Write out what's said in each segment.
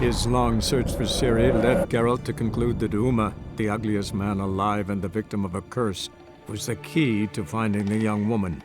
His long search for Ciri led Geralt to conclude that Uma, the ugliest man alive and the victim of a curse, was the key to finding the young woman.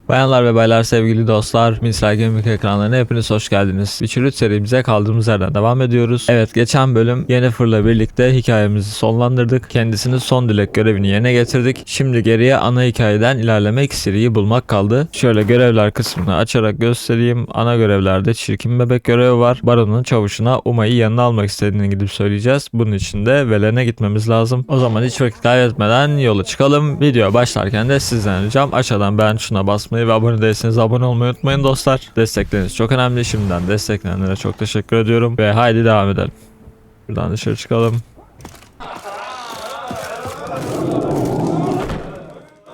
Bayanlar ve baylar, sevgili dostlar, Misal Gaming ekranlarına hepiniz hoş geldiniz. Witcher 3 serimize kaldığımız yerden devam ediyoruz. Evet, geçen bölüm Yennefer'la birlikte hikayemizi sonlandırdık. Kendisinin son dilek görevini yerine getirdik. Şimdi geriye ana hikayeden ilerlemek, Ciri'yi bulmak kaldı. Şöyle görevler kısmını açarak göstereyim. Ana görevlerde çirkin bebek görevi var. Baron'un çavuşuna Uma'yı yanına almak istediğini gidip söyleyeceğiz. Bunun için de Velen'e gitmemiz lazım. O zaman hiç vakit kaybetmeden yola çıkalım. Videoya başlarken de sizden ricam aşağıdan beğen tuşuna basmayı ve abone değilseniz abone olmayı unutmayın dostlar. Destekleriniz çok önemli. Şimdiden destekleyenlere çok teşekkür ediyorum. Ve haydi devam edelim. Buradan dışarı çıkalım.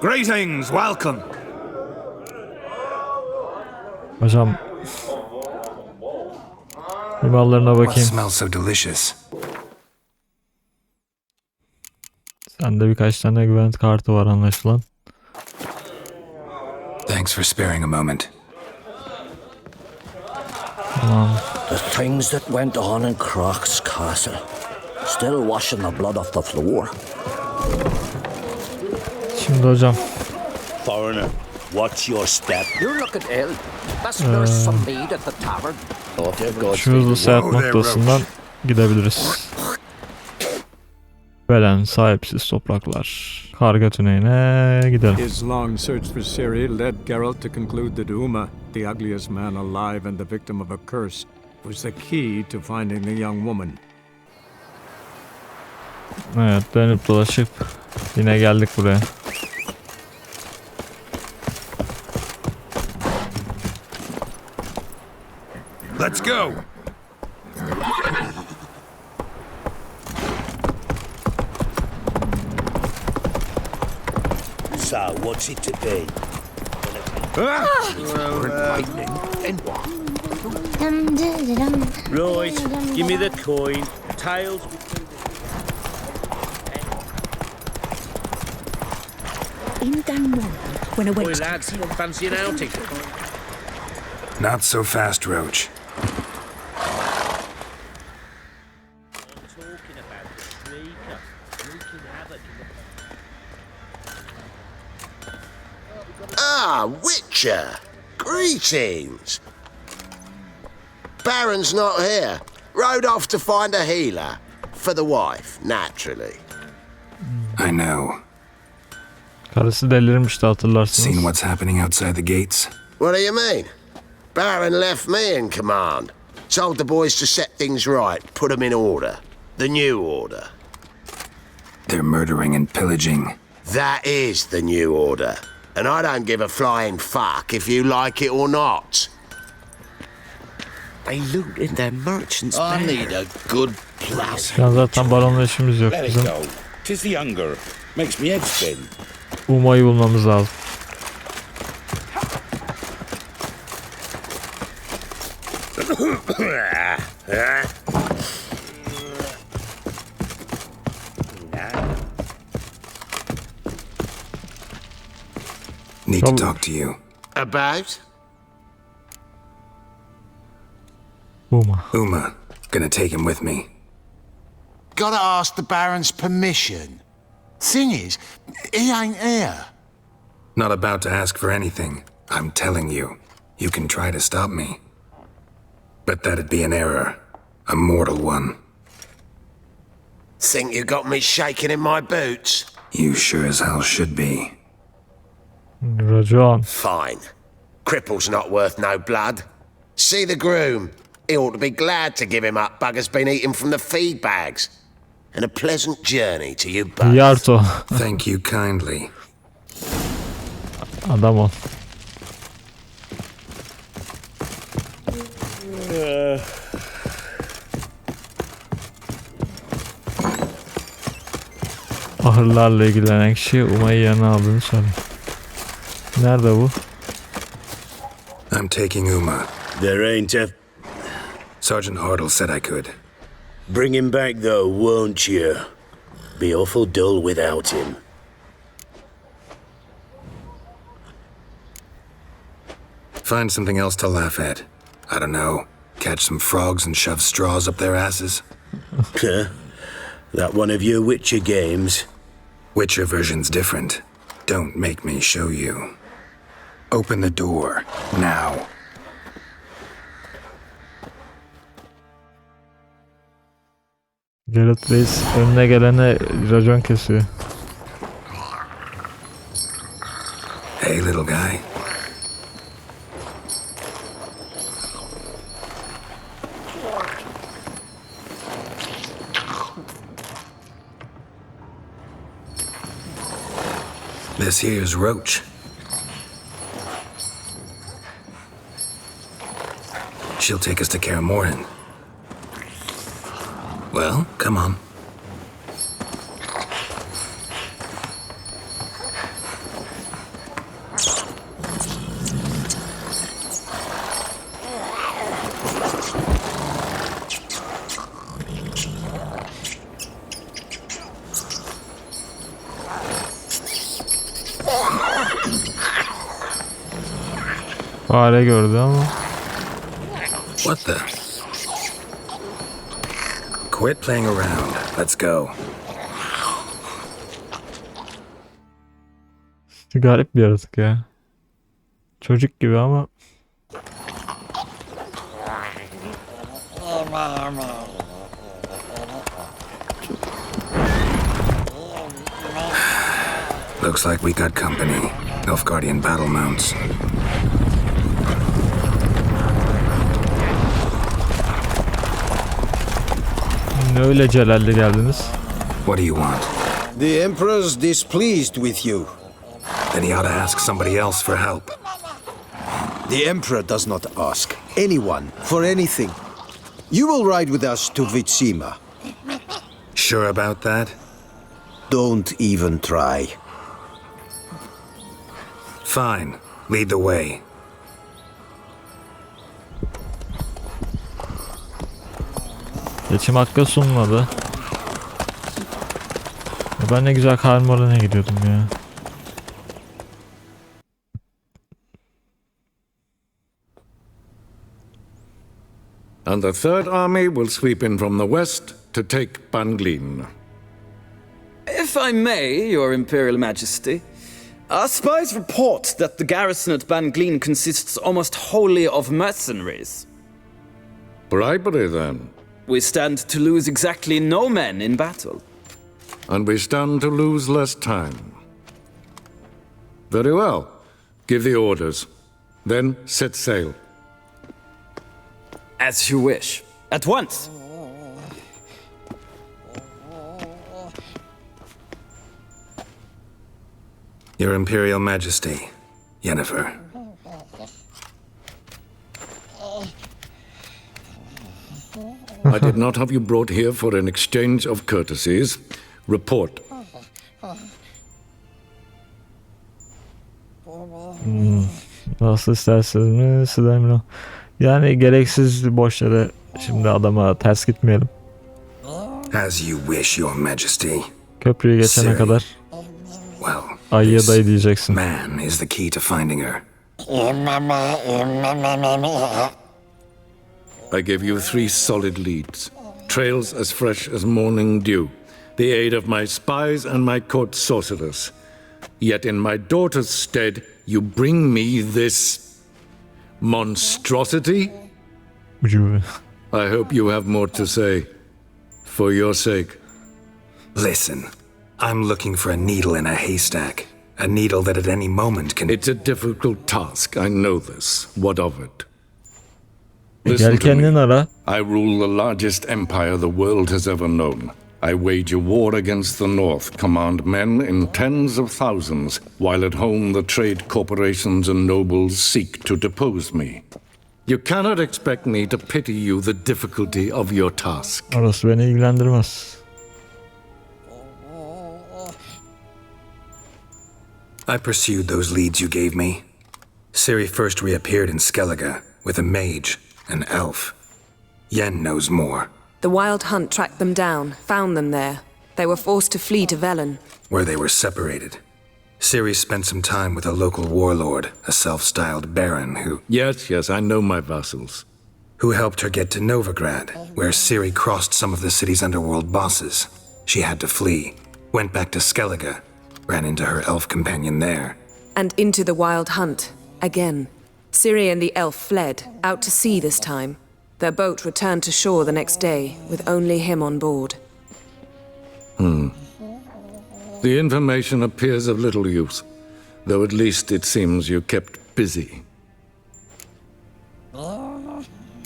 Greetings, welcome. Hocam ballarına What bakayım. smells so delicious? Sende birkaç tane güvenlik kartı var anlaşılan. Thanks for sparing a moment. Tamam. The things that went on in Croc's castle, still washing the blood off the floor. Şimdi hocam. Foreigner, watch your step. You're looking ill. Let's nurse some mead at the tavern. Not if God's Şu hızlı seyahat noktasından gidebiliriz. Velen, sahipsiz topraklar. Karga tüneyine gidelim. His long search for Ciri led Geralt to conclude that Uma, the ugliest man alive and the victim of a curse, was the key to finding the young woman. Evet, dönüp dolaşıp yine geldik buraya. Let's go. So, what's it to be? Lightning, and what? Right, give me the coin. Tails. In down one when I Boy, went lads, fancy an outing? Not so fast, Roach. Talking about the shrieker, wreaking havoc in the... Ah, Witcher! Greetings! Baron's not here. Rode off to find a healer. For the wife, naturally. I know. Karısı delirmişti hatırlarsınız. Seen what's happening outside the gates? What do you mean? Baron left me in command. Told the boys to set things right, put them in order. The new order. They're murdering and pillaging. That is the new order. And I don't give a flying fuck if you like it or not. They loot in their merchants' I bear. need a good place. Ya zaten baronla işimiz yok Let it bizim. go. 'Tis the hunger. Makes me head spin. Uma'yı bulmamız lazım. Need to talk to you. About? Uma. Uma, gonna take him with me. Gotta ask the Baron's permission. Thing is, he ain't here. Not about to ask for anything. I'm telling you. You can try to stop me. But that'd be an error. A mortal one. Think you got me shaking in my boots? You sure as hell should be. Racon. Fine. Cripple's not worth no blood. See the groom. He ought to be glad to give him up. Bugger's been eating from the feed bags. And a pleasant journey to you both. Yarto. Thank you kindly. Adam ol. Ahırlarla ilgilenen kişi Uma'yı yanına aldığını söylüyor. Nerede bu? I'm taking Uma. There ain't a... Sergeant Hartle said I could. Bring him back, though, won't you? Be awful dull without him. Find something else to laugh at. I don't know, catch some frogs and shove straws up their asses? That one of your Witcher games? Witcher version's different. Don't make me show you. Open the door, now. Geralt Reis önüne gelene racon kesiyor. Hey, little guy. This here's Roach. She'll take us to Kaer Morhen. Well, come on. Fare gördü ama. What the? Quit playing around. Let's go. Garip bir yaratık ya. Çocuk gibi ama. Looks like we got company. Nilfgaardian battle mounts. Ne öyle celalli geldiniz? What do you want? The Emperor's displeased with you. Then he ought to ask somebody else for help. The Emperor does not ask anyone for anything. You will ride with us to Vitsima. Sure about that? Don't even try. Fine. Lead the way. Geçim hakkı sunmadı. Ya ben ne güzel Kaer Morhen'e gidiyordum ya. And the Third Army will sweep in from the west to take Banglin. If I may, Your Imperial Majesty, our spies report that the garrison at Banglin consists almost wholly of mercenaries. Bribery, then. We stand to lose exactly no men in battle. And we stand to lose less time. Very well. Give the orders. Then set sail. As you wish. At once! Your Imperial Majesty, Yennefer. I did not have you brought here for an exchange of courtesies. Report. Nasıl isterseniz mi? Yani gereksiz boş yere şimdi adama ters gitmeyelim. As you wish, Your Majesty. Köprüyü geçene kadar Well, ayıya dayı diyeceksin. man is the key to finding her. I gave you 3 solid leads. Trails as fresh as morning dew. The aid of my spies and my court sorcerers. Yet in my daughter's stead, you bring me this monstrosity? Ucube. I hope you have more to say. For your sake. Listen, I'm looking for a needle in a haystack. A needle that at any moment can... It's a difficult task, I know this. What of it? Gel Listen to kendin me. ara. I rule the largest empire the world has ever known. I wage a war against the North, command men in tens of thousands, while at home the trade corporations and nobles seek to depose me. You cannot expect me to pity you the difficulty of your task. Orası beni ilgilendirmez. I pursued those leads you gave me. Ciri first reappeared in Skellige with a mage, an elf. Yen knows more. The Wild Hunt tracked them down, found them there. They were forced to flee to Velen. Where they were separated. Ciri spent some time with a local warlord, a self-styled baron who... Yes, I know my vassals. who helped her get to Novigrad, where Ciri crossed some of the city's underworld bosses. She had to flee, went back to Skellige, ran into her elf companion there. And into the wild hunt, again. Ciri and the elf fled, out to sea this time. Their boat returned to shore the next day, with only him on board. The information appears of little use, though at least it seems you kept busy.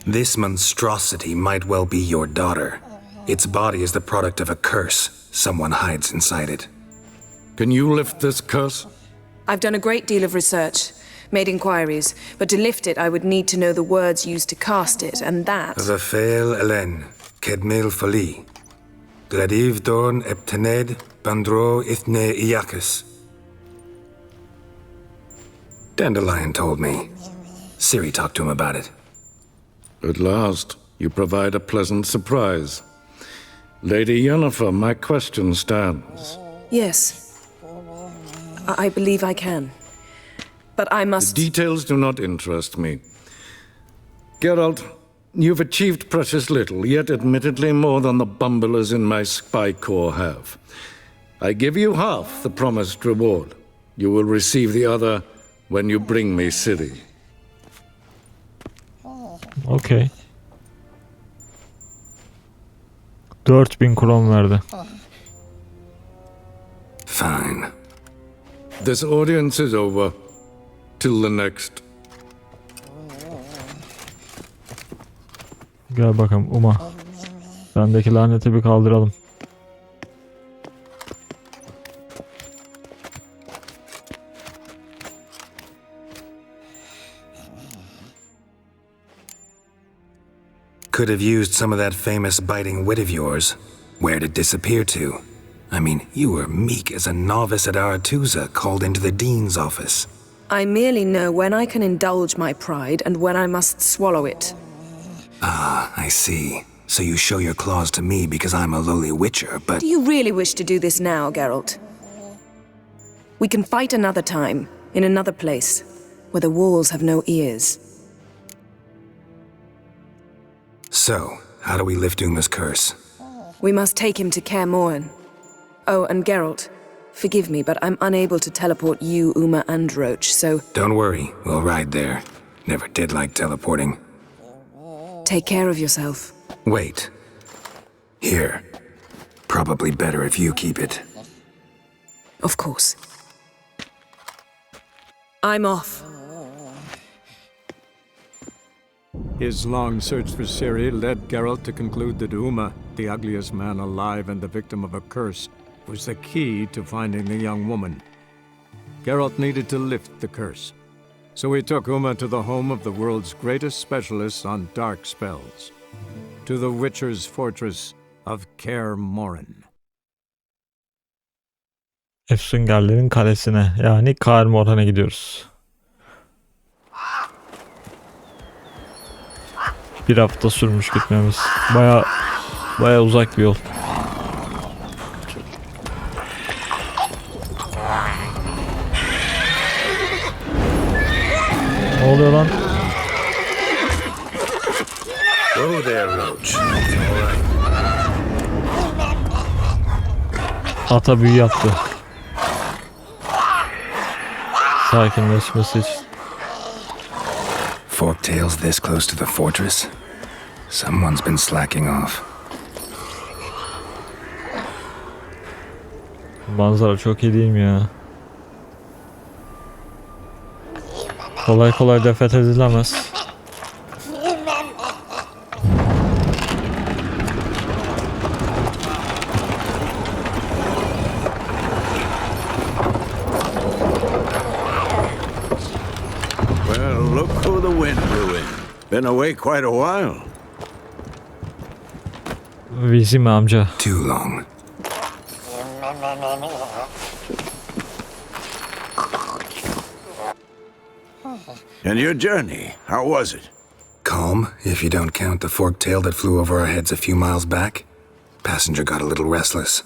This monstrosity might well be your daughter. Its body is the product of a curse. Someone hides inside it. Can you lift this curse? I've done a great deal of research, made inquiries, but to lift it I would need to know the words used to cast it, and that... Vafel Elen, Kedmil Fali. Gladiv Dorn Eptened, Bandro Ithne Iakis. Dandelion told me. Ciri talked to him about it. At last, you provide a pleasant surprise. Lady Yennefer, my question stands. Yes. I believe I can. But I must... The details do not interest me. Geralt, you've achieved precious little, yet admittedly more than the bumblers in my spy corps have. I give you half the promised reward. You will receive the other when you bring me Ciri. Okay. 4000 kron verdi. Fine. This audience is over. Till the next. Gel bakalım Uma. Sendeki laneti bir kaldıralım. Could have used some of that famous biting wit of yours. Where'd it disappear to? I mean, you were meek as a novice at Aretuza called into the dean's office. I merely know when I can indulge my pride and when I must swallow it. Ah, I see. So you show your claws to me because I'm a lowly witcher, but... Do you really wish to do this now, Geralt? We can fight another time, in another place, where the walls have no ears. So, how do we lift Uma's curse? We must take him to Kaer Morhen. Oh, and Geralt, forgive me, but I'm unable to teleport you, Uma, and Roach, so... Don't worry, we'll ride there. Never did like teleporting. Take care of yourself. Wait. Here. Probably better if you keep it. Of course. I'm off. His long search for Ciri led Geralt to conclude that Uma, the ugliest man alive and the victim of a curse, was the key to finding the young woman. Geralt needed to lift the curse, so he took Uma to the home of the world's greatest specialists on dark spells, to the Witcher's fortress of Kaer Morhen. Efsungerlerin kalesine, yani Kaer Morhen'e gidiyoruz. Bir hafta sürmüş gitmemiz. Baya uzak bir yol. Ne oluyor lan? Whoa there, Roach. Ata büyü yaptı. Sakinleşmesi için. Forktails this close to the fortress? Someone's been slacking off. Manzara çok iyi değil mi ya? Kolay kolay def edilemez. Well, look who the wind blew in. Been away quite a while. Bizim amca. Too long. And your journey, how was it? Calm, if you don't count the forktail that flew over our heads a few miles back. Passenger got a little restless.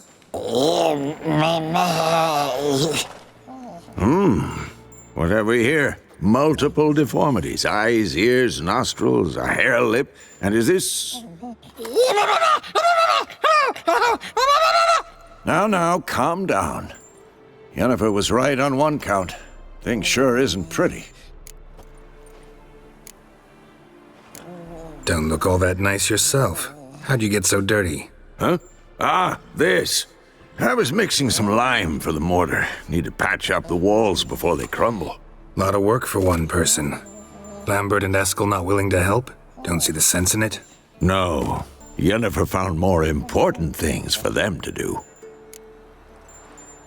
What have we here? multiple deformities. Eyes, ears, nostrils, a hair lip. And is this... Now, calm down. Yennefer was right on one count. Thing sure isn't pretty. Don't look all that nice yourself. How'd you get so dirty? Huh? Ah, this. I was mixing some lime for the mortar. Need to patch up the walls before they crumble. Lot of work for one person. Lambert and Eskel not willing to help? Don't see the sense in it? No. Yennefer found more important things for them to do.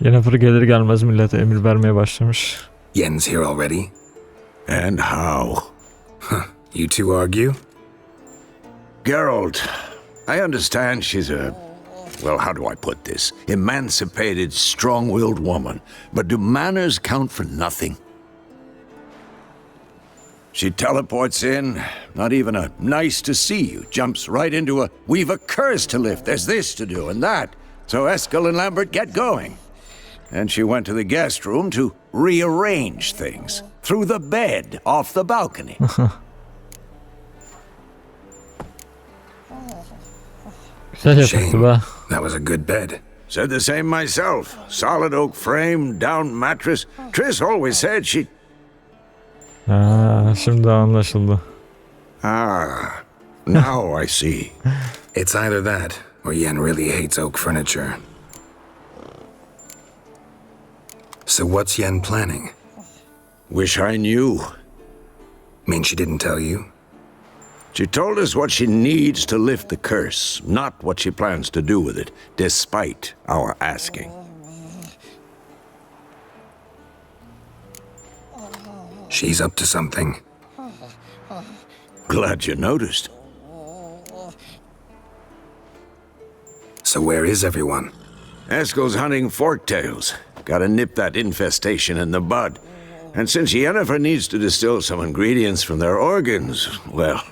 Yennefer gelir gelmez millete emir vermeye başlamış. Yen's here already? And how? Huh. You two argue? Geralt, I understand she's a... Well, how do I put this? Emancipated, strong-willed woman. But do manners count for nothing? She teleports in, not even a nice to see you, jumps right into a, we've a curse to lift, there's this to do and that. So Eskel and Lambert get going. And she went to the guest room to rearrange things. Through the bed, off the balcony. Shame. That was a good bed. Said the same myself. Solid oak frame, down mattress. Triss always said she... Şimdi anlaşıldı. Ah, now I see. It's either that, or Yen really hates oak furniture. So what's Yen planning? Wish I knew. Mean she didn't tell you? She told us what she needs to lift the curse, not what she plans to do with it, despite our asking. She's up to something. Glad you noticed. So where is everyone? Eskel's hunting forktails. Gotta nip that infestation in the bud. And since Yennefer needs to distill some ingredients from their organs, well,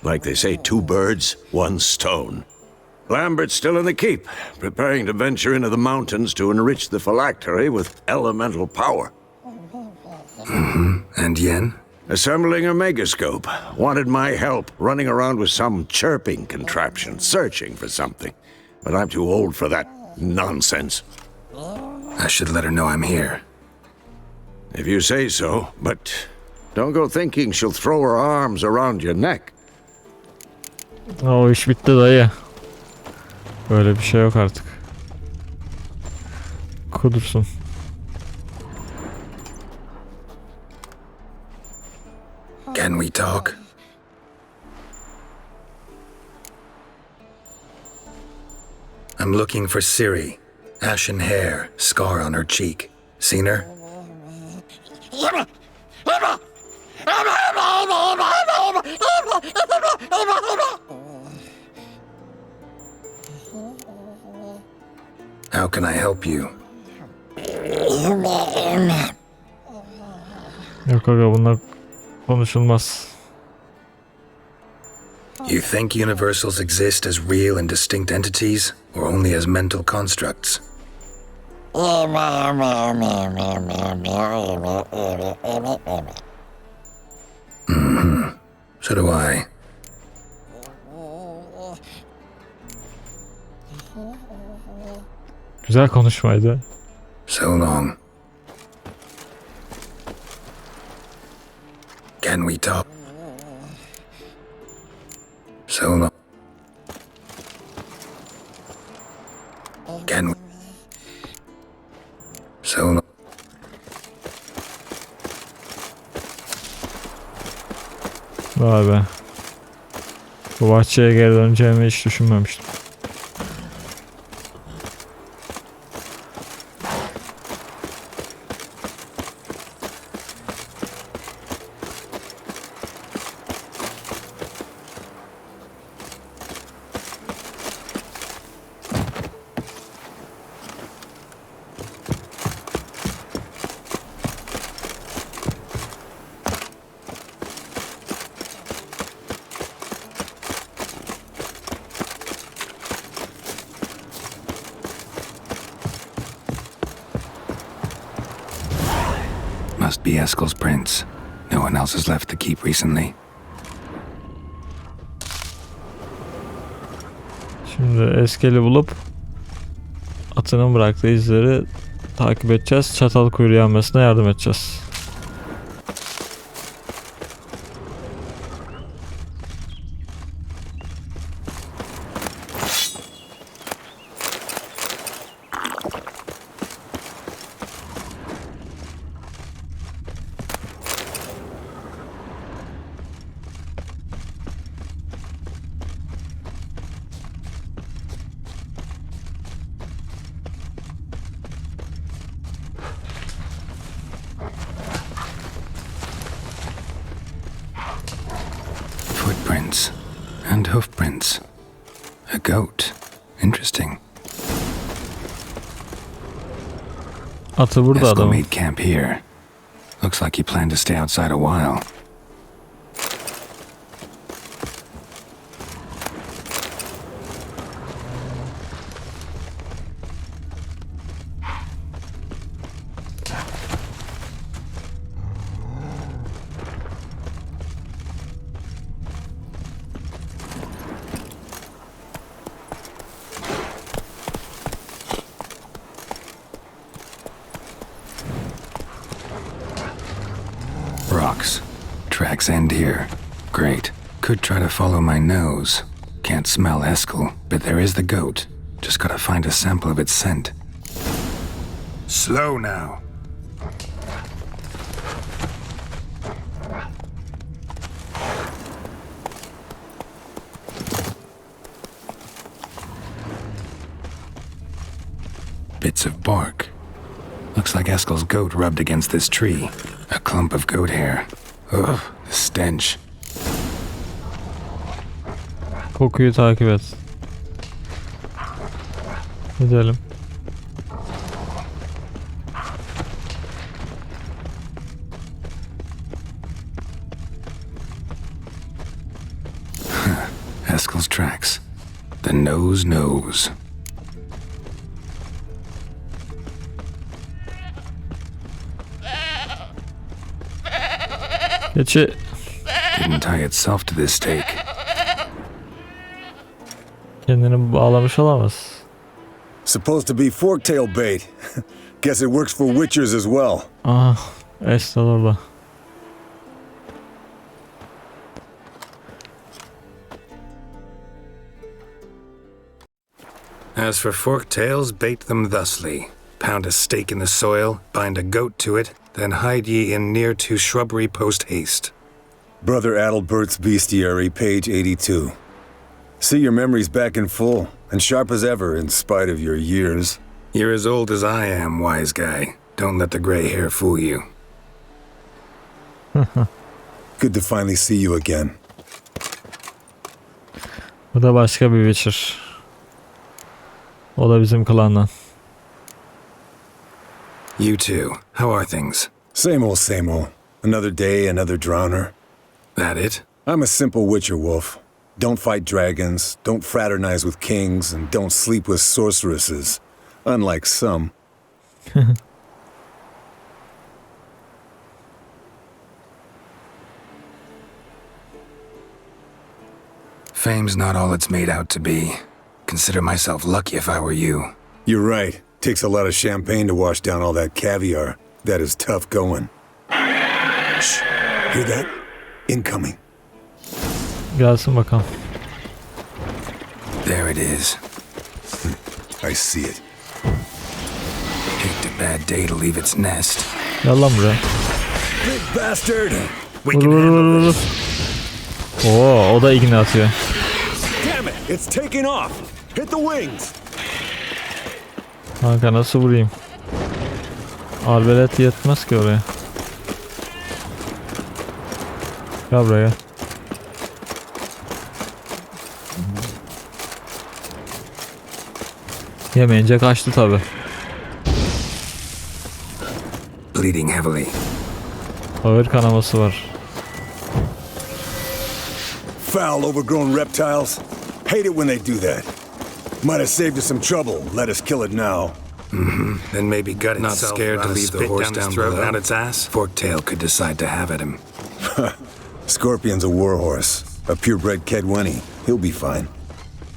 like they say, 2 birds, 1 stone. Lambert's still in the keep, preparing to venture into the mountains to enrich the phylactery with elemental power. Mm-hmm. And Yen? Assembling a megascope. Wanted my help running around with some chirping contraption, searching for something. But I'm too old for that nonsense. I should let her know I'm here. If you say so, but don't go thinking she'll throw her arms around your neck. O iş bitti dayı. Böyle bir şey yok artık. Kudursun. Can we talk? I'm looking for Ciri. Ashen hair, scar on her cheek. Seen her? How can I help you? Yok aga bunlar konuşulmaz. You think universals exist as real and distinct entities, or only as mental constructs? Mm-hmm. So do I. Güzel konuşmaydı. So long. Can we talk? So long. Can we? So long. Vay be. Bu bahçeye geri döneceğimi hiç düşünmemiştim. Must be Eskel's prints. No one else has left the keep recently. Şimdi Eskel'i bulup atının bıraktığı izleri takip edeceğiz. Çatal kuyruğu yanmasına yardım edeceğiz. Footprints and hoofprints. A goat. Interesting. Atı burada Eskel adamın. made camp here. Looks like he planned to stay outside a while. Rocks. Tracks end here. Great. Could try to follow my nose. Can't smell Eskel, but there is the goat. Just gotta find a sample of its scent. Slow now. Bits of bark. Looks like Eskel's goat rubbed against this tree. A clump of goat hair. Ugh, the stench. Kokuyu takip et. Gidelim. Eskel's tracks. The nose knows. Geçi. Didn't tie itself to this stake. Kendini bağlamış olamaz. Supposed to be forktail bait. Guess it works for witchers as well. Aha, Eskel orada. As for forktails, bait them thusly. Pound a stake in the soil, bind a goat to it, then hide ye in near to shrubbery post haste. Brother Adalbert's Bestiary, page 82. See your memories back in full, and sharp as ever in spite of your years. You're as old as I am, wise guy. Don't let the gray hair fool you. Good to finally see you again. Bu da başka bir Witcher. O da bizim klandan. You too. How are things? Same old, same old. Another day, another drowner. That it? I'm a simple witcher wolf. Don't fight dragons, don't fraternize with kings, and don't sleep with sorceresses. Unlike some. Fame's not all it's made out to be. Consider myself lucky if I were you. You're right. Takes a lot of champagne to wash down all that caviar. That is tough going. Shh. Hear that? Incoming. Gelsin bakalım. There it is. I see it. Picked a bad day to leave its nest. Gel lan buraya. Big bastard! Vur vur vur vur. Oo, o da igni atıyor. Damn it! It's taking off! Hit the wings! Kanka nasıl vurayım? Arbelet yetmez ki oraya. Gel buraya. Yemeyince kaçtı tabi. Bleeding heavily. Ağır kanaması var. Foul, overgrown reptiles. Hate it when they do that. Might have saved us some trouble. Let us kill it now. Then maybe gut Not itself. scared to leave the horse down throat, below? out its ass. Forktail could decide to have at him. Scorpion's a warhorse, a purebred Kedwenny. He'll be fine.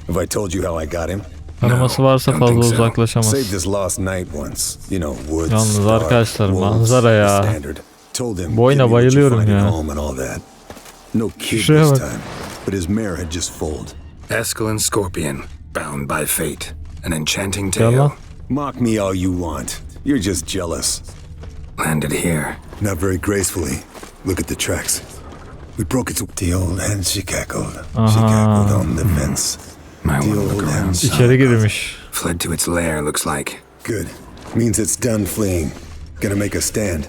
Have I told you how I got him? Tanıması varsa fazla uzaklaşamaz. Saved this last night once. You know, woods. Yalnız arkadaşlar manzara ya. Bu oyuna bayılıyorum ya. No kid this time, but his mare had just foaled. Eskel and Scorpion, bound by fate. An enchanting tale. Mock me all you want. You're just jealous. Landed here. Not very gracefully. Look at the tracks. We broke its... The old hen, she cackled. She cackled on the fence. My one look around. İçeri girmiş. Fled to its lair, looks like. Good. Means it's done fleeing. Gonna make a stand.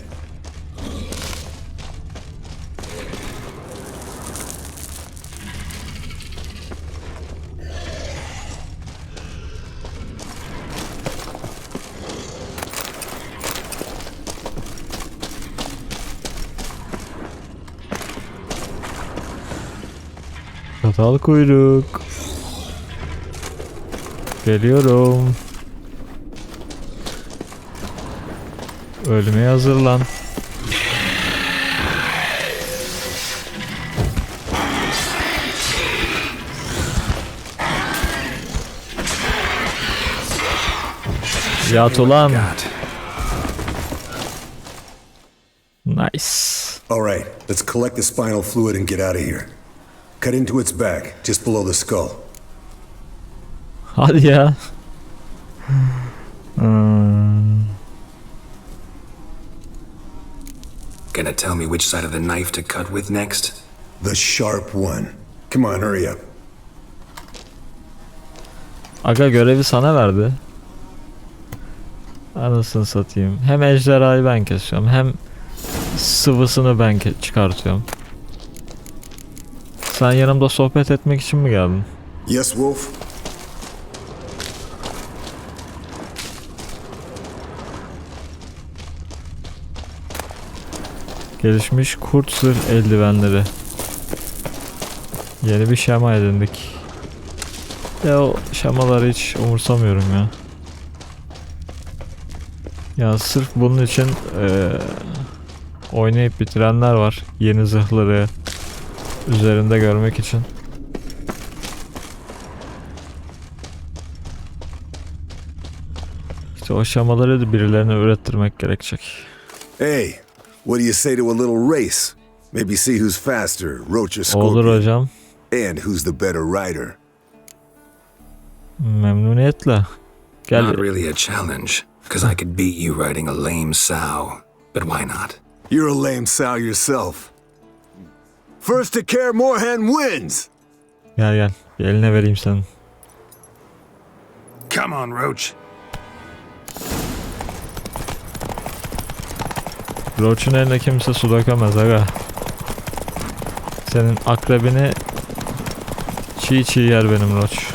Çatal kuyruk. Geliyorum. Ölmeye hazırlan. Yat ulan. Nice. All right, let's collect the spinal fluid and get out of here. Cut into its back, just below the skull. Hadi ya. Gonna tell me which side of the knife to cut with next? The sharp one. Come on, hurry up. Aga görevi sana verdi. Anasını satayım. Hem ejderhayı ben kesiyorum, hem sıvısını ben çıkartıyorum. Sen yanımda sohbet etmek için mi geldin? Yes, Wolf. Gelişmiş kurt zırh eldivenleri. Yeni bir şema edindik. Ya o şemaları hiç umursamıyorum ya. Ya sırf bunun için oynayıp bitirenler var. Yeni zırhları üzerinde görmek için. İşte o şemaları da birilerine ürettirmek gerekecek. Hey, what do you say to a little race? Maybe see who's faster, Roach or Scorpion. Olur hocam. And who's the better rider? Memnuniyetle. Gel. Not really a challenge, because I could beat you riding a lame sow. But why not? You're a lame sow yourself. First to care Moorhen wins. Gel gel. Bir eline vereyim senin. Come on, Roach. Roach'un eline kimse su dökemez aga. Senin akrebini çiğ çiğ yer benim Roach.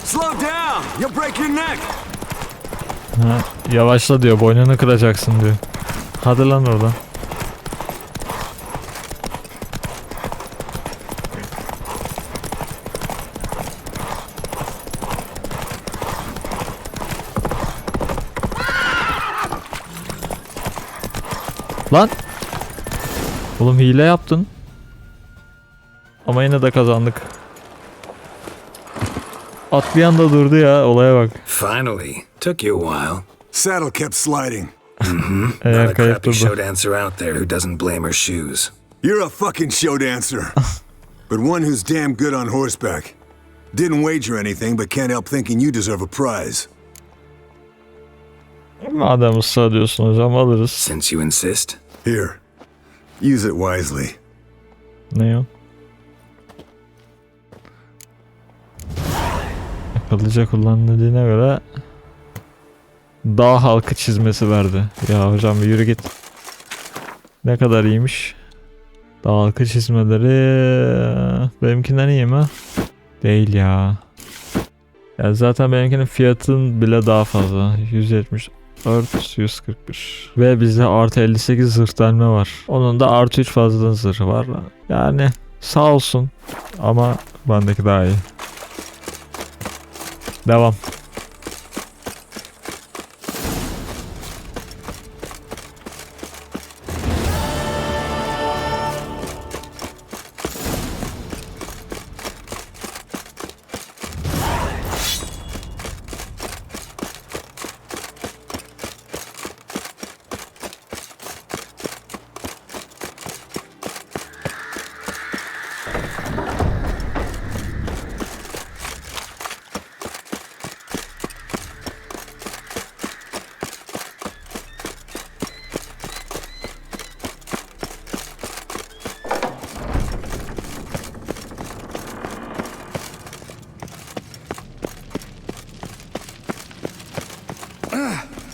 Slow down, you'll break your neck. Ha, yavaşla diyor, boynunu kıracaksın diyor. Hadi lan oradan. Lan! Oğlum hile yaptın. Ama yine de kazandık. Atlayan da durdu ya, olaya bak. Finally, took you a while. Saddle kept sliding. Not a crappy show dancer out there who doesn't blame her shoes. You're a fucking show dancer. But one who's damn good on horseback. Didn't wager anything, but can't help thinking you deserve a prize. Madem ısrar diyorsun hocam, alırız. Since you insist. Here, use it wisely. Ne o? Akıllıca kullan dediğine göre dağ halkı çizmesi verdi. Ya hocam bir yürü git. Ne kadar iyiymiş. Dağ halkı çizmeleri benimkinden iyi mi? Değil ya. Ya zaten benimkinin fiyatın bile daha fazla. 174, 141. Ve bizde artı 58 zırh delme var. Onun da artı 3 fazladan zırhı var. Yani sağ olsun. Ama bendeki daha iyi. Devam.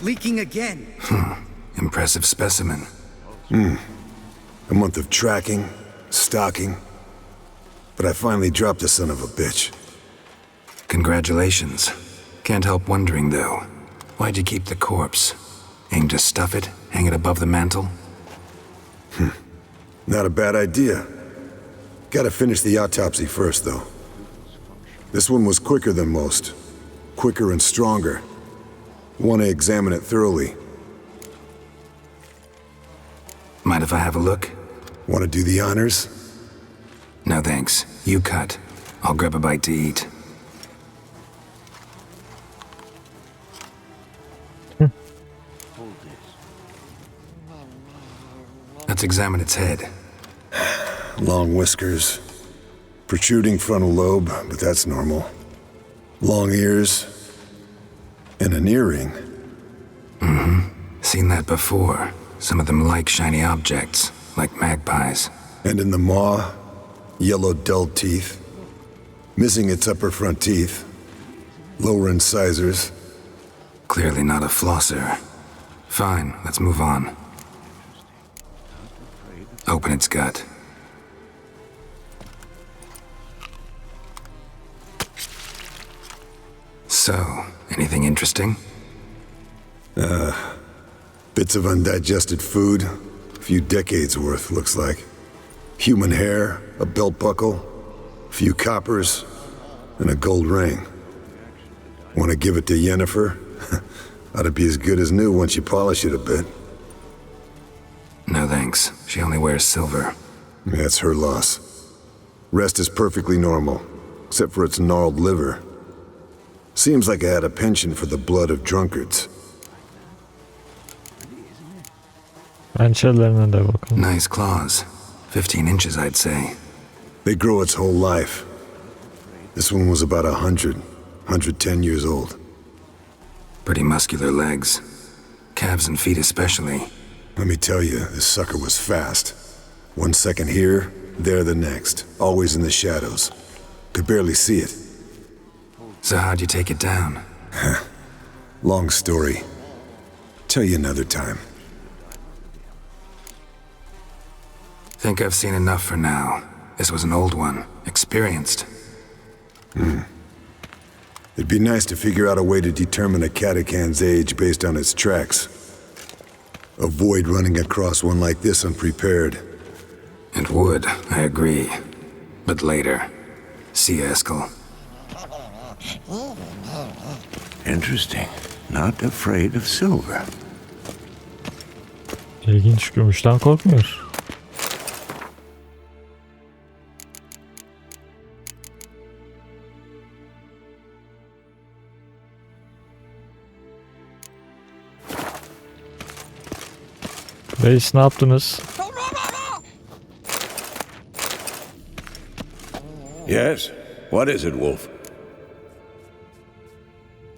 Leaking again. Impressive specimen. A month of tracking, stalking. But I finally dropped the son of a bitch. Congratulations. Can't help wondering, though. Why'd you keep the corpse? Aim to stuff it? Hang it above the mantle? Not a bad idea. Gotta finish the autopsy first, though. This one was quicker than most. Quicker and stronger. Want to examine it thoroughly. Mind if I have a look? Want to do the honors? No thanks. You cut. I'll grab a bite to eat. Let's examine its head. Long whiskers. Protruding frontal lobe, but that's normal. Long ears. And an earring. Seen that before. Some of them like shiny objects, like magpies. And in the maw, yellow dull teeth. Missing its upper front teeth. Lower incisors. Clearly not a flosser. Fine, let's move on. Open its gut. So, anything interesting? Bits of undigested food. A few decades worth, looks like. Human hair, a belt buckle, a few coppers, and a gold ring. Want to give it to Yennefer? Ought to be as good as new once you polish it a bit. No thanks. She only wears silver. That's her loss. Rest is perfectly normal, except for its gnarled liver. Seems like I had a penchant for the blood of drunkards. Hançerlerine de bakalım. Nice claws. 15 inches, I'd say. They grow its whole life. This one was about 110 years old. Pretty muscular legs. Calves and feet especially. Let me tell you, this sucker was fast. 1 second here, there the next. Always in the shadows. Could barely see it. So how'd you take it down? Long story. Tell you another time. Think I've seen enough for now. This was an old one. Experienced. It'd be nice to figure out a way to determine a catacan's age based on its tracks. Avoid running across one like this unprepared. It would, I agree. But later. See you, Eskel. Interesting. Not afraid of silver. İlginç, gümüşten korkmuyor. Reis, ne yaptınız? Yes? What is it, Wolf?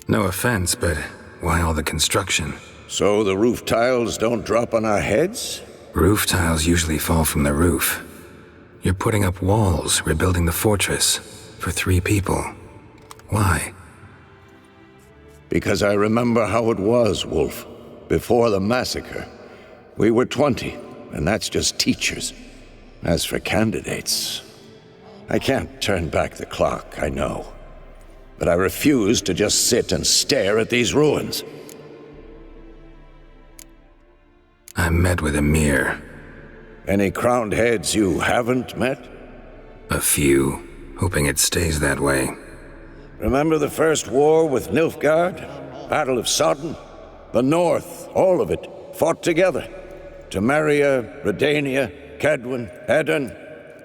No offense, but why all the construction? So the roof tiles don't drop on our heads? Roof tiles usually fall from the roof. You're putting up walls, rebuilding the fortress. For 3 people. Why? Because I remember how it was, Wolf. Before the massacre. We were 20, and that's just teachers. As for candidates, I can't turn back the clock, I know. But I refuse to just sit and stare at these ruins. I met with Emir. Any crowned heads you haven't met? A few, hoping it stays that way. Remember the first war with Nilfgaard? Battle of Sodden? The North, all of it, fought together. Temeria, Redania, Kedwin, Edan,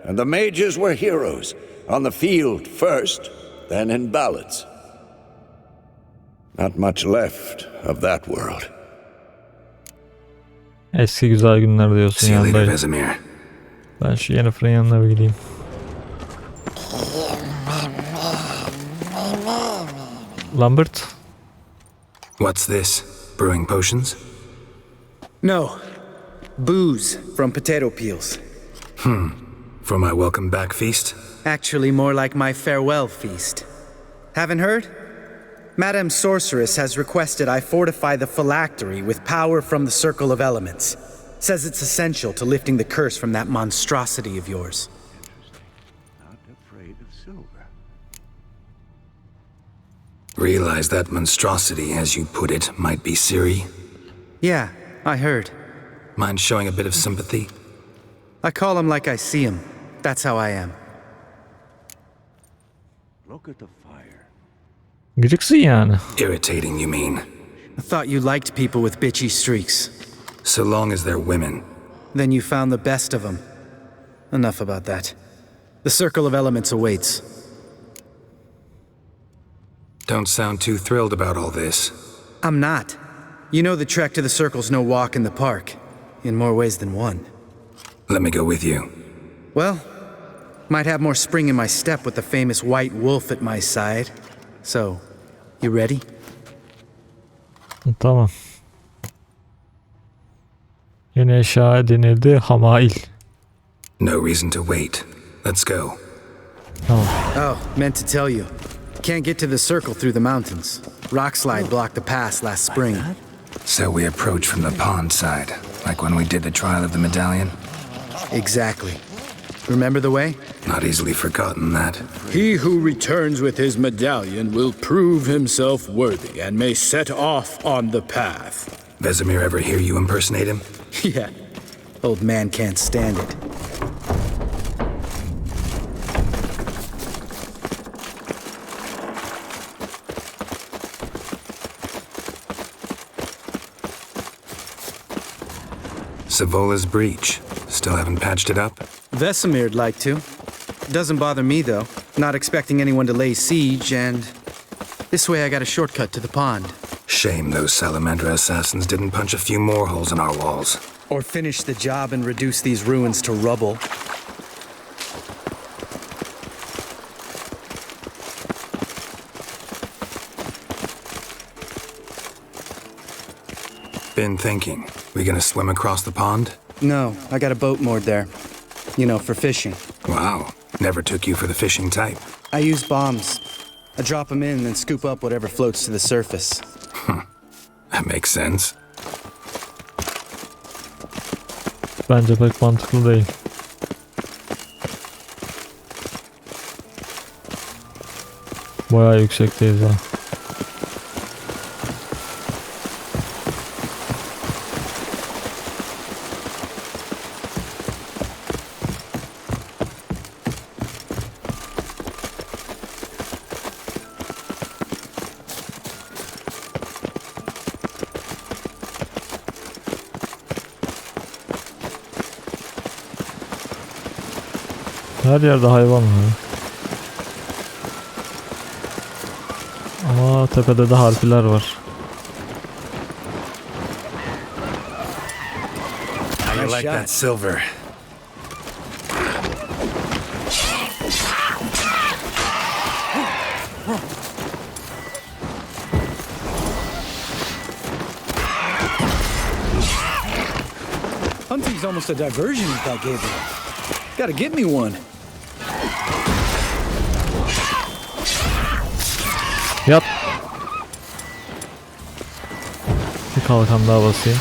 and the mages were heroes. On the field first, then in ballads. Not much left of that world. Eski güzel günler diyorsun See you later, yani. Vesemir. Ben şu Yennefer'ın yanına bir gideyim. Lambert. What's this? Brewing potions? No. Booze from potato peels. For my welcome back feast? Actually, more like my farewell feast. Haven't heard? Madame Sorceress has requested I fortify the phylactery with power from the Circle of Elements. Says it's essential to lifting the curse from that monstrosity of yours. Not afraid of silver. Realize that monstrosity, as you put it, might be Ciri? Yeah, I heard. Mind showing a bit of sympathy? I call him like I see him. That's how I am. Look at the fire. Gıcıksın yani. Irritating, you mean? I thought you liked people with bitchy streaks. So long as they're women. Then you found the best of them. Enough about that. The Circle of Elements awaits. Don't sound too thrilled about all this. I'm not. You know the trek to the Circle's no walk in the park. In more ways than one. Let me go with you. Well, might have more spring in my step with the famous white wolf at my side. So, you ready? Tamam. Yeni eşya edinildi. Hamail. No reason to wait. Let's go. Tamam. Oh, meant to tell you. Can't get to the Circle through the mountains. Rockslide blocked the pass last spring. So we approach from the pond side, like when we did the trial of the medallion? Exactly. Remember the way? Not easily forgotten that. He who returns with his medallion will prove himself worthy and may set off on the path. Vesemir ever hear you impersonate him? Yeah. Old man can't stand it. Savola's breach. Still haven't patched it up? Vesemir'd like to. Doesn't bother me, though. Not expecting anyone to lay siege, and this way I got a shortcut to the pond. Shame those Salamandra assassins didn't punch a few more holes in our walls. Or finish the job and reduce these ruins to rubble. Been thinking. We gonna swim across the pond? No, I got a boat moored there. You know, for fishing. Wow. Never took you for the fishing type. I use bombs. I drop them in and then scoop up whatever floats to the surface. That makes sense. Bence pek mantıklı değil. Bayağı yüksekteyiz ha. Her yerde hayvan var. Ama tepede de harpiler var. How you like that silver? Hunting's almost a diversion without Gabriel. Gotta get me one. Yap. Bir kalkan daha basayım.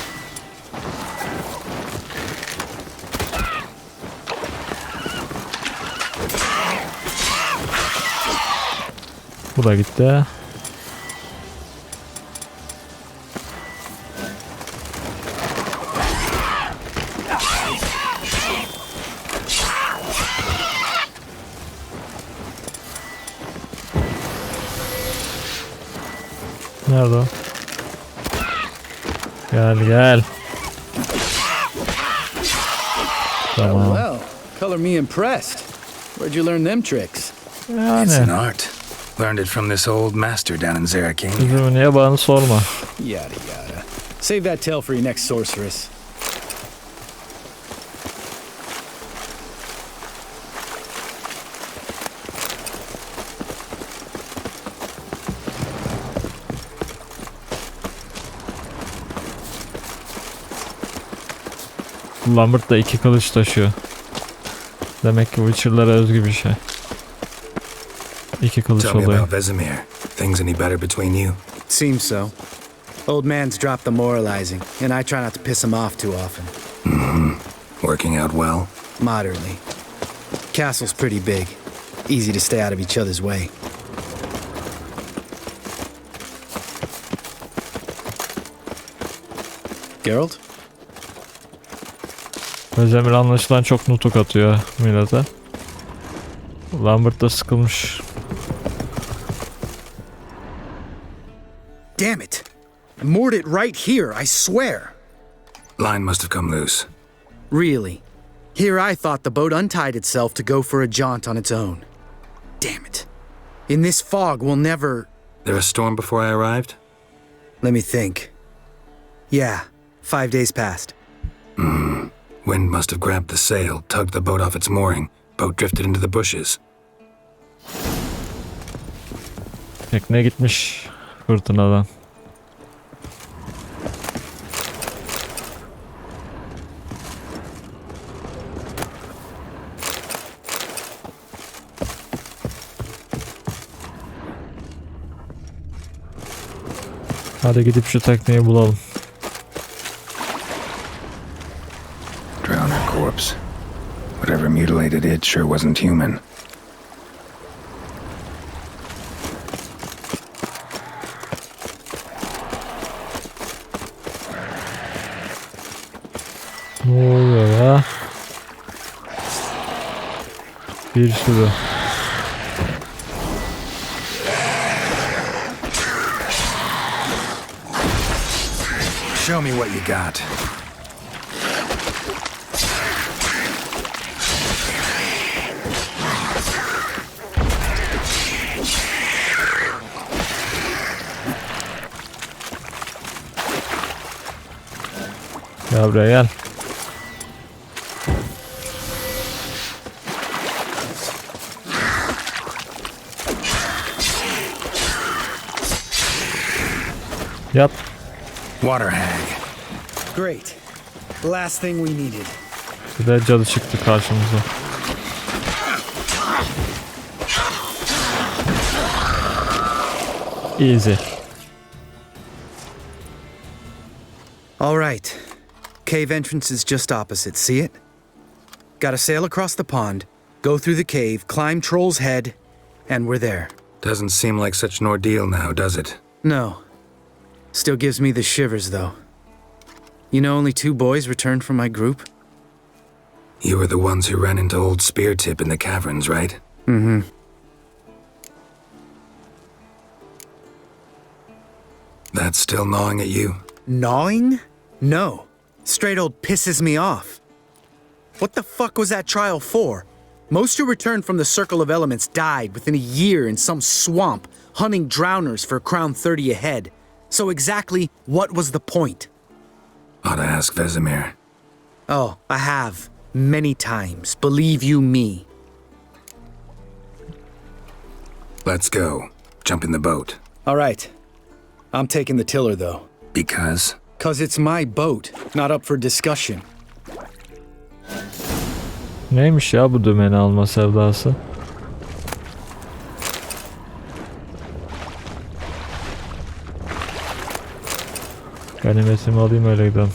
Bu da gitti. Nerede o? Gel gel. Tamam. Well, color me impressed. Where'd you learn them tricks? It's an art. Learned it from this old master down in Zarakane. Bizim niye bana sorma. Yada yada. Save that tale for your next sorceress. Lambert da 2 kılıç taşıyor. Demek ki Witcher'lara özgü bir şey. 2 kılıç Tell me oluyor. about Vesemir. Things any better between you? Seems so. Old man's dropped the moralizing, and I try not to piss him off too often. Working out well? Moderately. Castle's pretty big. Easy to stay out of each other's way. Geralt? Özdemir anlaşılan çok nutuk atıyor millete. Lambert da sıkılmış. Damn it! I moored it right here, I swear! Line must have come loose. Really? Here I thought the boat untied itself to go for a jaunt on its own. Damn it. In this fog, we'll never... There a storm before I arrived? Let me think. Yeah, 5 days passed. Wind must have grabbed the sail, tugged the boat off its mooring. Boat drifted into the bushes. Tekne gitmiş fırtınadan. Hadi gidip şu tekneyi bulalım. Drowned her corpse. Whatever mutilated it sure wasn't human. Ne oluyor ya? Bir sürü. Show me what you got. Gel buraya gel. Yap. Water hag. Great. The last thing we needed. Bir de cadı çıktı karşımıza. Easy. All right. Cave entrance is just opposite, see it? Gotta sail across the pond, go through the cave, climb Troll's Head, and we're there. Doesn't seem like such an ordeal now, does it? No. Still gives me the shivers, though. You know only 2 boys returned from my group? You were the ones who ran into old Speartip in the caverns, right? Mm-hmm. That's still gnawing at you? Gnawing? No. Straight old pisses me off. What the fuck was that trial for? Most who returned from the Circle of Elements died within a year in some swamp, hunting drowners for Crown 30 a head. So exactly what was the point? Ought to ask Vesemir. Oh, I have. Many times. Believe you me. Let's go. Jump in the boat. All right. I'm taking the tiller, though. Because? 'Cause it's my boat, not up for discussion. Neymiş ya bu dümeni alma sevdası? Ganimetimi alayım öyle gidelim.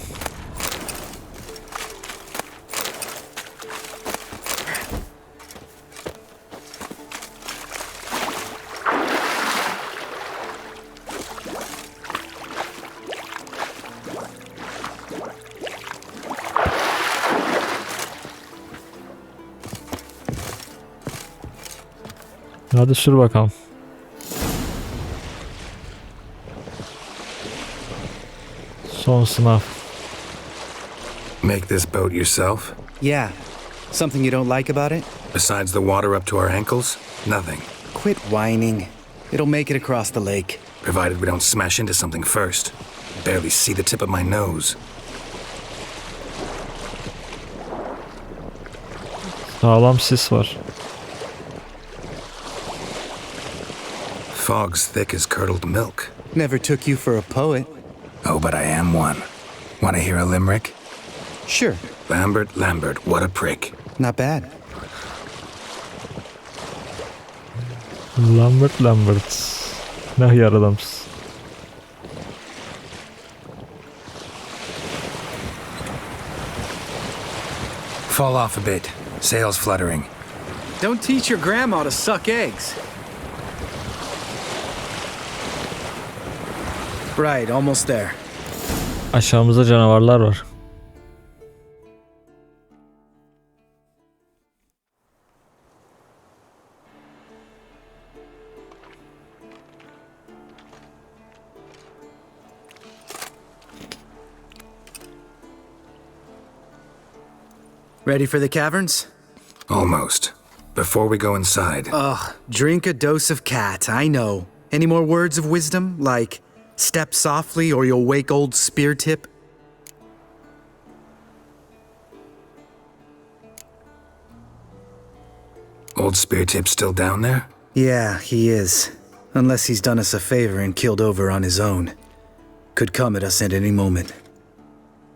Hadi sür bakalım. Son sınav. Make this boat yourself? Yeah. Something you don't like about it? Besides the water up to our ankles? Nothing. Quit whining. It'll make it across the lake. Provided we don't smash into something first. Barely see the tip of my nose. Sağlam sis var. Fog's thick as curdled milk. Never took you for a poet. Oh, but I am one. Want to hear a limerick? Sure. Lambert, Lambert, what a prick. Not bad. Lambert. Ne hıyar adamsın. Fall off a bit. Sails fluttering. Don't teach your grandma to suck eggs. Right, almost there. Aşağımızda canavarlar var. Ready for the caverns? Almost. Before we go inside. Ugh, drink a dose of cat, I know. Any more words of wisdom, like step softly or you'll wake old spear tip? Old spear tip still down there? Yeah, he is. Unless he's done us a favor and killed over on his own. Could come at us at any moment.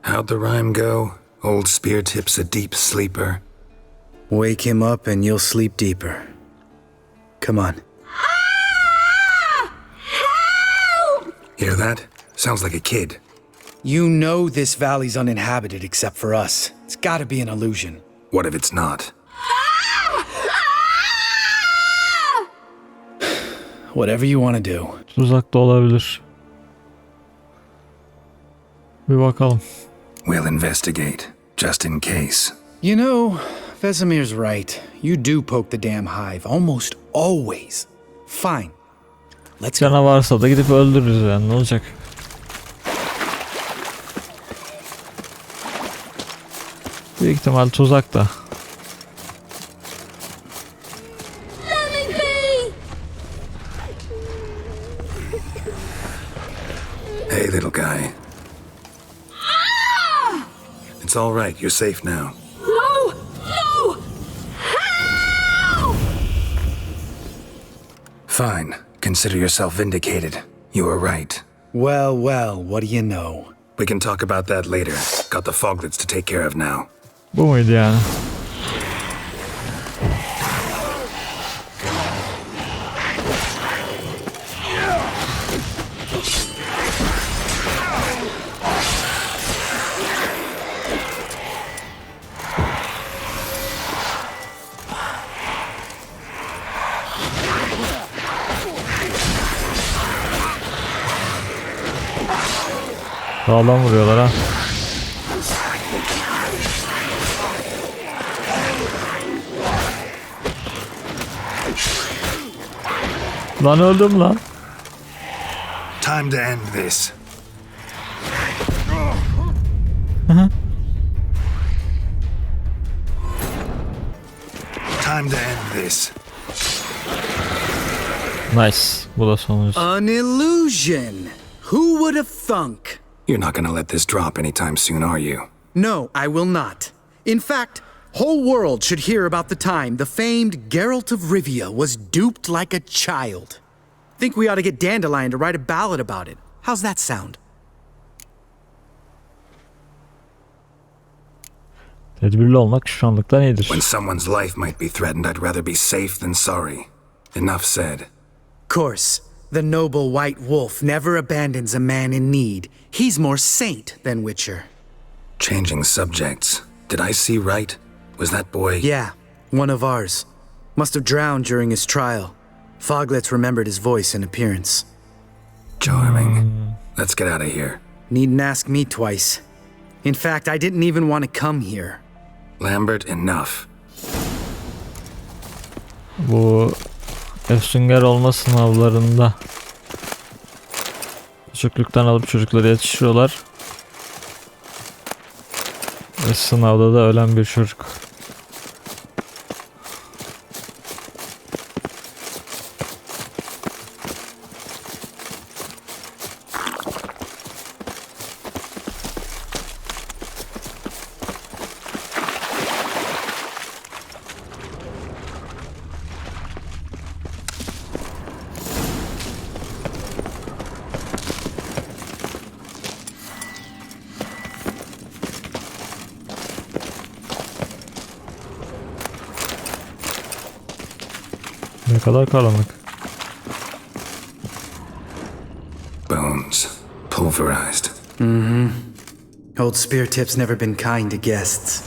How'd the rhyme go? Old spear tip's a deep sleeper. Wake him up and you'll sleep deeper. Come on. Hear that? Sounds like a kid. You know this valley's uninhabited except for us. It's gotta be an illusion. What if it's not? Whatever you want to do. Uzakta olabilir. Bir bakalım. We'll investigate, just in case. You know, Vesemir's right. You do poke the damn hive, almost always. Fine. Let's go. Canavarsa da gidip öldürürüz yani, ne olacak? Büyük ihtimal tuzak da. Hey, little guy. It's all right. You're safe now. No! No! Help! Fine. Consider yourself vindicated. You were right. Well, well, what do you know? We can talk about that later. Got the foglets to take care of now. Bu muydu yani? Sağlam vuruyorlar ha. Lan öldüm lan. Time to end this. Time to end this. Nice. Bu da sonuncusu. An illusion. Who would have thunk? You're not gonna let this drop anytime soon, are you? No, I will not. In fact, whole world should hear about the time the famed Geralt of Rivia was duped like a child. Think we ought to get Dandelion to write a ballad about it. How's that sound? Tedbirli olmak şu anlıktan iyidir. When someone's life might be threatened, I'd rather be safe than sorry. Enough said. Course, the noble white wolf never abandons a man in need. He's more saint than Witcher. Changing subjects. Did I see right? Was that boy... Yeah, one of ours. Must have drowned during his trial. Foglets remembered his voice and appearance. Charming. Let's get out of here. Needn't ask me twice. In fact, I didn't even want to come here. Lambert, enough. Bu Efsünger olma sınavlarında küçüklükten alıp çocukları yetiştiriyorlar. Ve sınavda da ölen bir çocuk. Ne kadar karanlık. Bones. Pulverized. Mm-hmm. Old spear tip's never been kind to guests.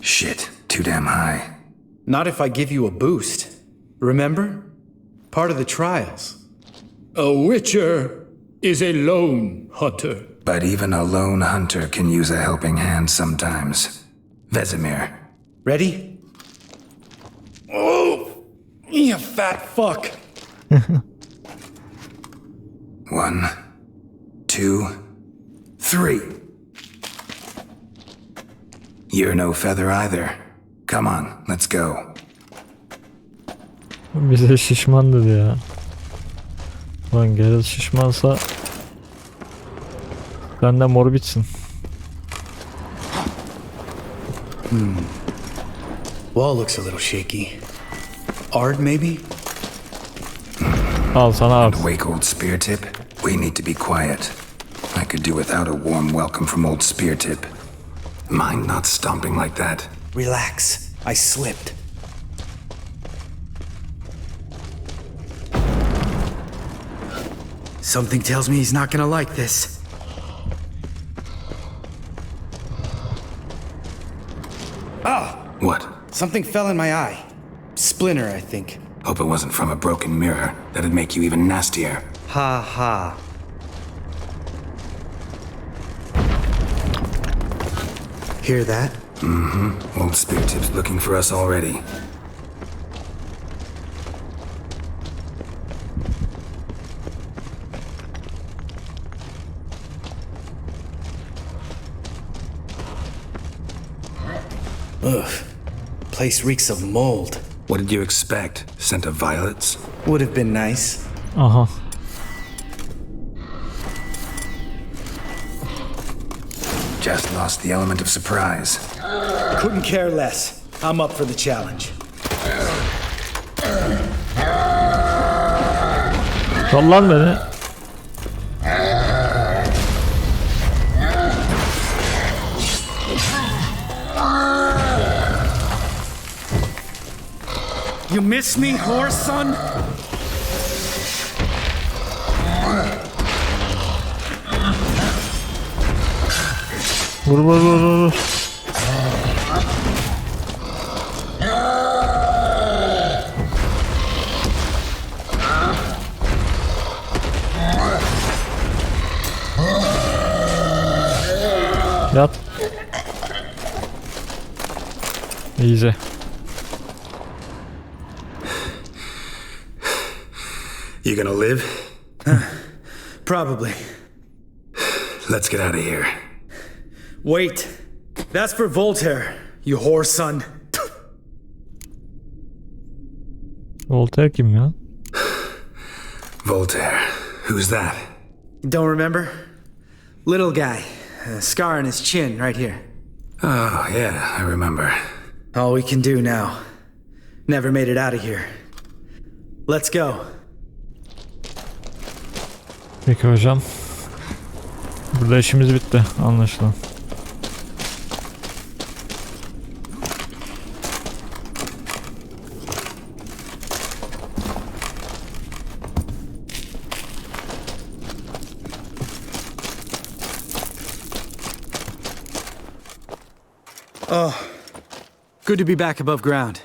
Shit. Too damn high. Not if I give you a boost. Remember? Part of the trials. A witcher is a lone hunter. But even a lone hunter can use a helping hand sometimes. Vesemir. Ready? Oh! You fat fuck! 1, 2, 3. You're no feather either. Come on, let's go. Bize şişman dedi ya. Lan Geralt şişmansa benden mor bitsin. Wall looks a little shaky. Ard, maybe? Al sana art. Wake old spear tip. We need to be quiet. I could do without a warm welcome from old spear tip. Mind not stomping like that. Relax. I slipped. Something tells me he's not gonna like this. Ah! What? Something fell in my eye. Splinter, I think. Hope it wasn't from a broken mirror. That'd make you even nastier. Ha ha. Hear that? Mm-hmm. Old spear tip's looking for us already. Ugh. Place reeks of mold. What did you expect? Scent of violets? Would have been nice. Aha. Just lost the element of surprise. Couldn't care less. I'm up for the challenge. Sal lan beni. You miss me, horse son? Vur vur vur vur. Yat. Easy. You gonna live? Probably. Let's get out of here. Wait. That's for Voltaire, you whore son. Voltaire kim ya? Voltaire. Who's that? Don't remember? Little guy. A scar on his chin right here. Oh, yeah, I remember. All we can do now. Never made it out of here. Let's go. Peki hocam. Burada işimiz bitti anlaşılan. Oh, good to be back above ground.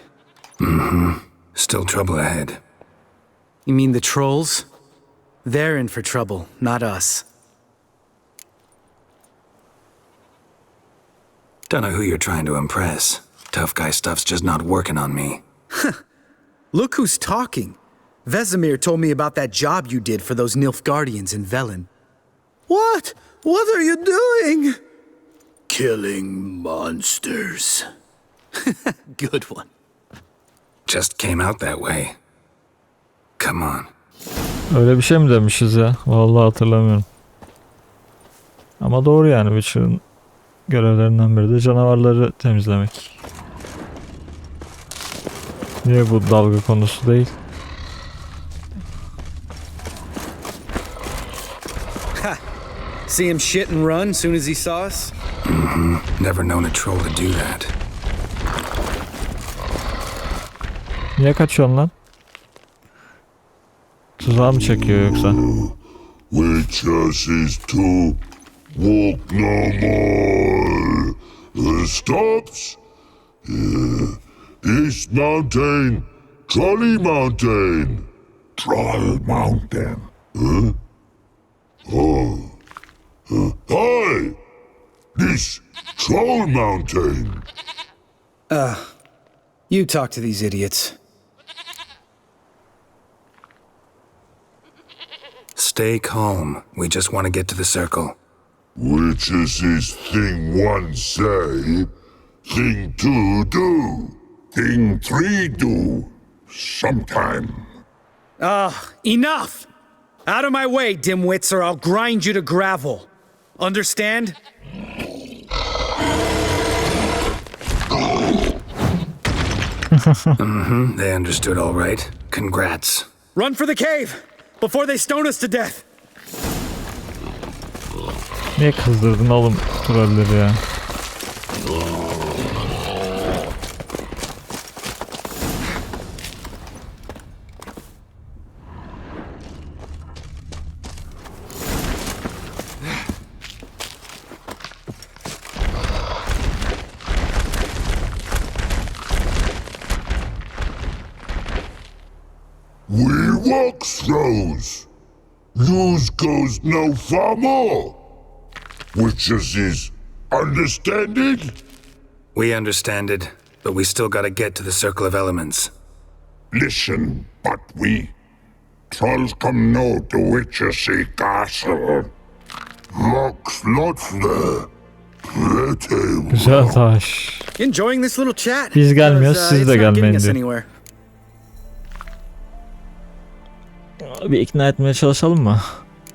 Mm-hmm. Still trouble ahead. You mean the trolls? They're in for trouble, not us. Don't know who you're trying to impress. Tough guy stuff's just not working on me. Look who's talking. Vesemir told me about that job you did for those Nilfgaardians in Velen. What? What are you doing? Killing monsters. Good one. Just came out that way. Come on. Öyle bir şey mi demişiz ya? Vallahi hatırlamıyorum. Ama doğru yani, Witcher'ın görevlerinden biri de canavarları temizlemek. Niye bu dalga konusu değil? See him shit and run soon as he saw us? Never known a troll to do that. Niye kaçıyorsun lan? Tuzağa mı çekiyor yoksa? Witches is to walk no more. Stops. East Mountain, Trolley Mountain. Troll Mountain. Huh? Oh. Hi! This Troll Mountain. You talk to these idiots. Stay calm. We just want to get to the circle. Which is this thing one say, thing two do, thing three do, sometime. Enough! Out of my way, dimwits, or I'll grind you to gravel. Understand? They understood all right. Congrats. Run for the cave! Before they stone us to death! Niye kızdırdın oğlum trolleri ya? We walk throws. Yous goes no far more. Which is understand it? We understand it, but we still gotta get to the Circle of Elements. Listen, but we trolls come no to Witchersea Castle. Locks lots there. Pretty Güzel taş. Enjoying this little chat? Biz gelmiyoruz, siz It's de not getting gelmeyin us diyor. anywhere. Bir ikna etmeye çalışalım mı?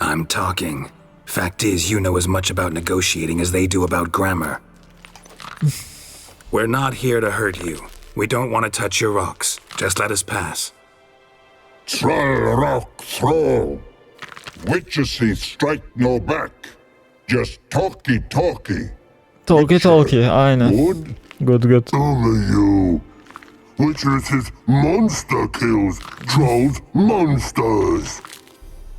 I'm talking. Fact is, you know as much about negotiating as they do about grammar. We're not here to hurt you. We don't want to touch your rocks. Just let us pass. Troll rock throw. Witchersea strike no back. Just talkie. Talkie, aynen. Good. Only you. Witchersea monster kills trolls monsters.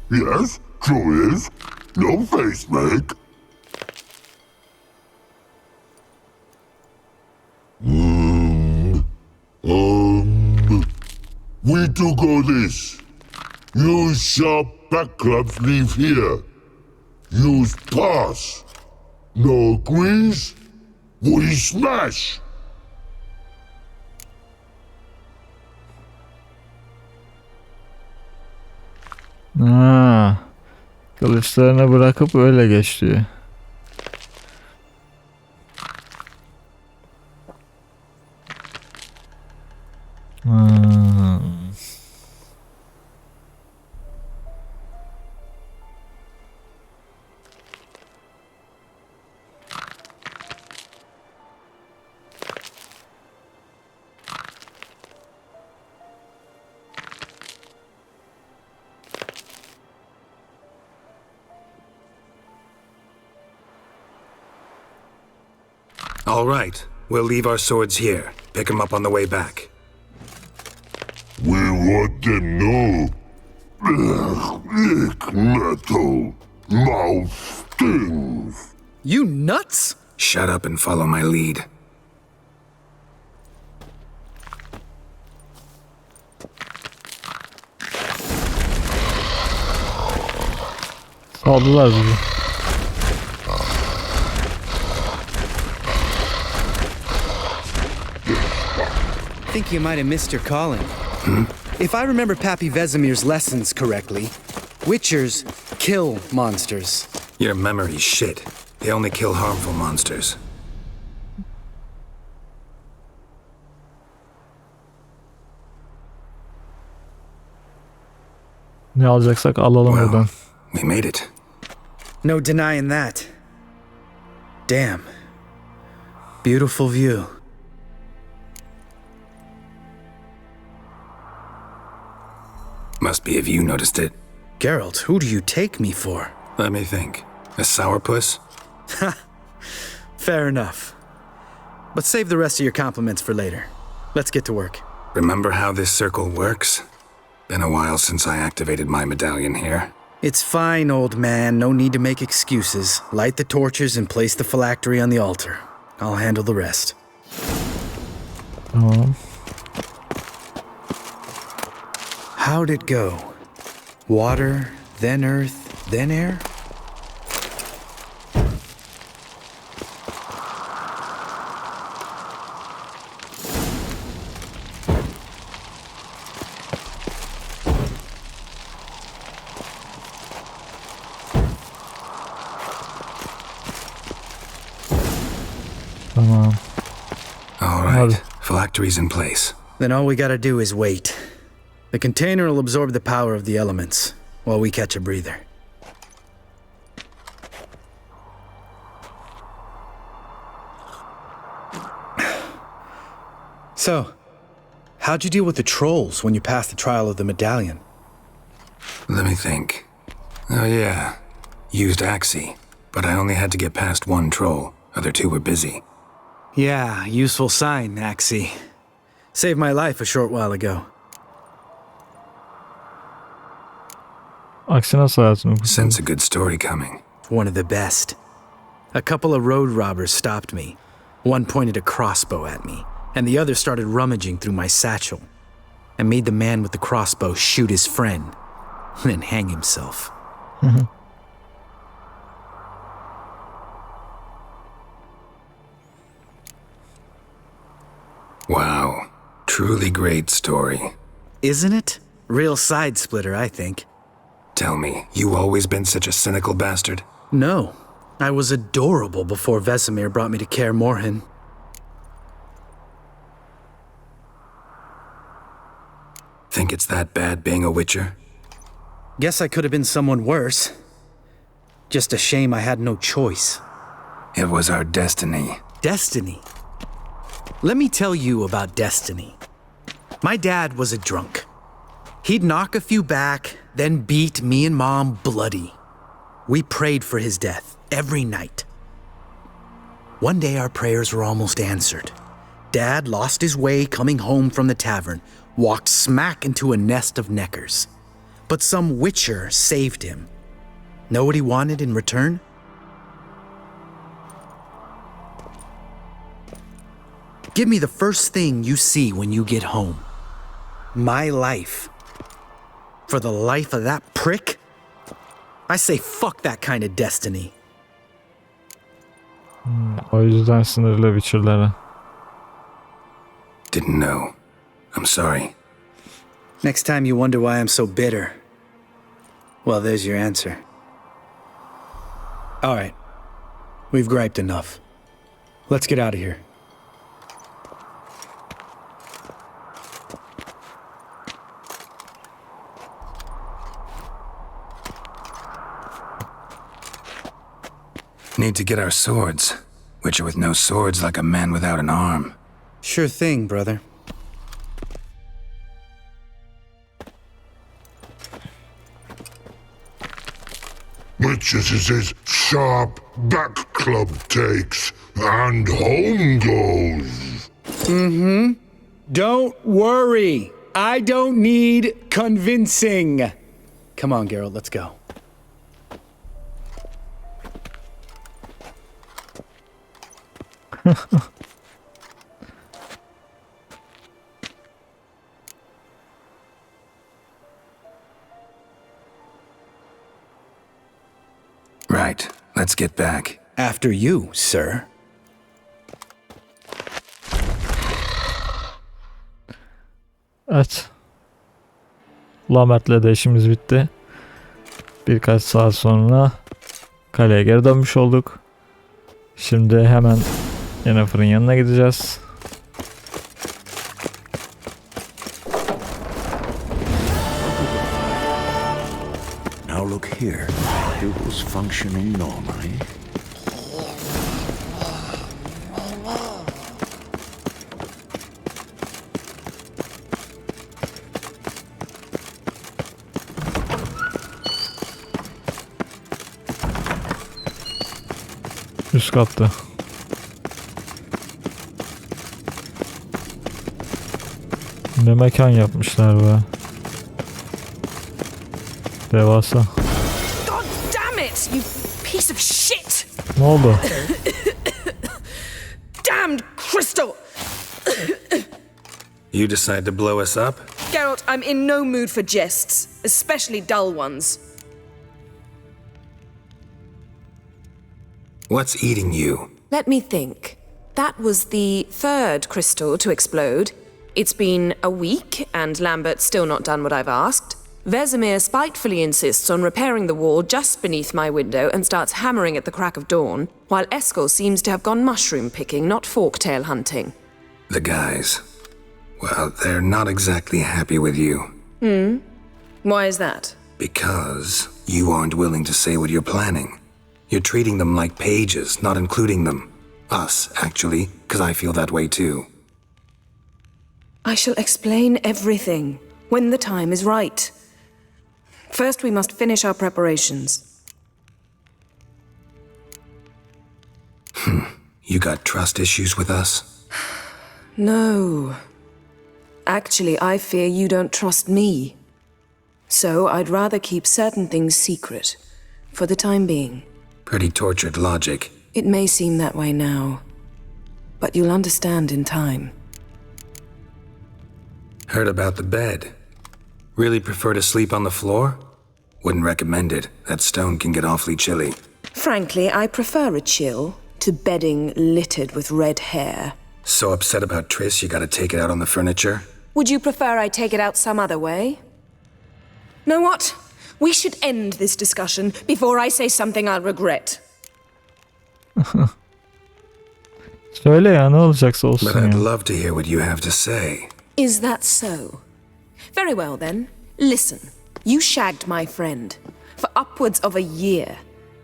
Yes, true is. No face make. We do go this. Use sharp back clubs leave here. Use pass. No agrees. We smash. Kılıçlarını bırakıp öyle geç diyor. All right, we'll leave our swords here. Pick them up on the way back. We want them know. Ick metal. Mouth stings. You nuts? Shut up and follow my lead. Saldılar bizi. think you might have missed your calling. If I remember Pappy Vesemir's lessons correctly, Witchers kill monsters. Your memory's shit. They only kill harmful monsters. Ne alacaksak alalım buradan. We made it. No denying that. Damn. Beautiful view. Must be if you noticed it. Geralt, who do you take me for? Let me think. A sourpuss? Fair enough. But save the rest of your compliments for later. Let's get to work. Remember how this circle works? Been a while since I activated my medallion here. It's fine, old man. No need to make excuses. Light the torches and place the phylactery on the altar. I'll handle the rest. Tamam. How'd it go? Water, then earth, then air? Tamam. All right. Phylactery's in place. Then all we gotta do is wait. The container will absorb the power of the elements, while we catch a breather. So, how'd you deal with the trolls when you passed the trial of the medallion? Let me think. Oh yeah. Used Axie, but I only had to get past one troll. Other two were busy. Yeah, useful sign, Axie. Saved my life a short while ago. Aksi nasıl hayatını kurtardın? Sense a good story coming. One of the best. A couple of road robbers stopped me. One pointed a crossbow at me, and the other started rummaging through my satchel. I made the man with the crossbow shoot his friend, then hang himself. Wow. Truly great story. Isn't it? Real side splitter, I think. Tell me, you always been such a cynical bastard? No. I was adorable before Vesemir brought me to Kaer Morhen. Think it's that bad being a witcher? Guess I could have been someone worse. Just a shame I had no choice. It was our destiny. Destiny? Let me tell you about destiny. My dad was a drunk. He'd knock a few back, then beat me and Mom bloody. We prayed for his death every night. One day our prayers were almost answered. Dad lost his way coming home from the tavern, walked smack into a nest of neckers. But some witcher saved him. Know what he wanted in return? Give me the first thing you see when you get home. My life. For the life of that prick? I say fuck that kind of destiny. O yüzden sınırlı Witcher'lara. Didn't know. I'm sorry. Next time you wonder why I'm so bitter, well, there's your answer. All right. We've griped enough. Let's get out of here. Need to get our swords. Witcher with no swords like a man without an arm. Sure thing, brother. Witches is sharp back club takes, and home goes. Mm-hmm. Don't worry. I don't need convincing. Come on, Geralt, let's go. Right. Let's get back. After you, sir. Evet. Lamert'le de işimiz bitti. Birkaç saat sonra kaleye geri dönmüş olduk. Şimdi hemen Yennefer'ın yanına gideceğiz. Now look here. Pupils functioning normally. Üst katta. Ne mekan yapmışlar be. Devasa. God damn it, you piece of shit! Ne oldu? Damned crystal! You decide to blow us up? Geralt, I'm in no mood for jests, especially dull ones. What's eating you? Let me think. That was the third crystal to explode. It's been a week, and Lambert's still not done what I've asked. Vesemir spitefully insists on repairing the wall just beneath my window and starts hammering at the crack of dawn, while Eskel seems to have gone mushroom picking, not forktail hunting. The guys. Well, they're not exactly happy with you. Why is that? Because you aren't willing to say what you're planning. You're treating them like pages, not including them. Us, actually, because I feel that way too. I shall explain everything when the time is right. First, we must finish our preparations. You got trust issues with us? No. Actually, I fear you don't trust me. So I'd rather keep certain things secret, for the time being. Pretty tortured logic. It may seem that way now, but you'll understand in time. Heard about the bed. Really prefer to sleep on the floor? Wouldn't recommend it. That stone can get awfully chilly. Frankly, I prefer a chill to bedding littered with red hair. So upset about Triss you gotta take it out on the furniture? Would you prefer I take it out some other way? Know what? We should end this discussion before I say something I'll regret. Söyle ya, ne olacaksa olsun But I'd ya. love to hear what you have to say. Is that so? Very well then. Listen, you shagged my friend for upwards of a year.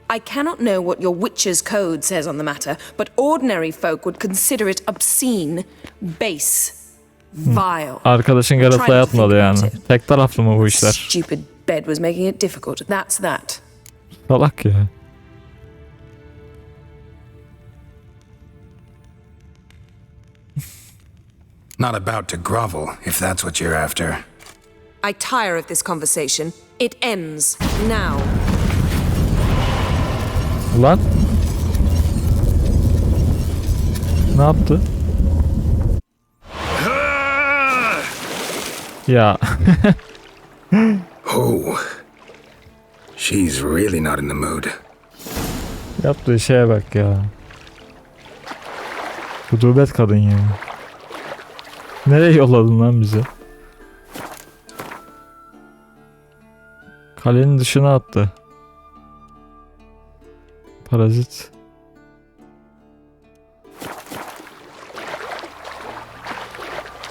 I cannot know what your witch's code says on the matter, but ordinary folk would consider it obscene, base, vile. Arkadaşın Geralt'la yatmadı yani. Tek taraflı mı bu işler? Stupid bed was making it difficult. That's that. Salak ya. Not about to grovel, if that's what you're after. I tire of this conversation. It ends now. Ulan. Ne yaptı? Ya. Oh. She's really not in the mood. Yaptığı şeye bak ya. Gudubet kadın ya. Nereye yolladın lan bizi? Kalenin dışına attı. Parazit.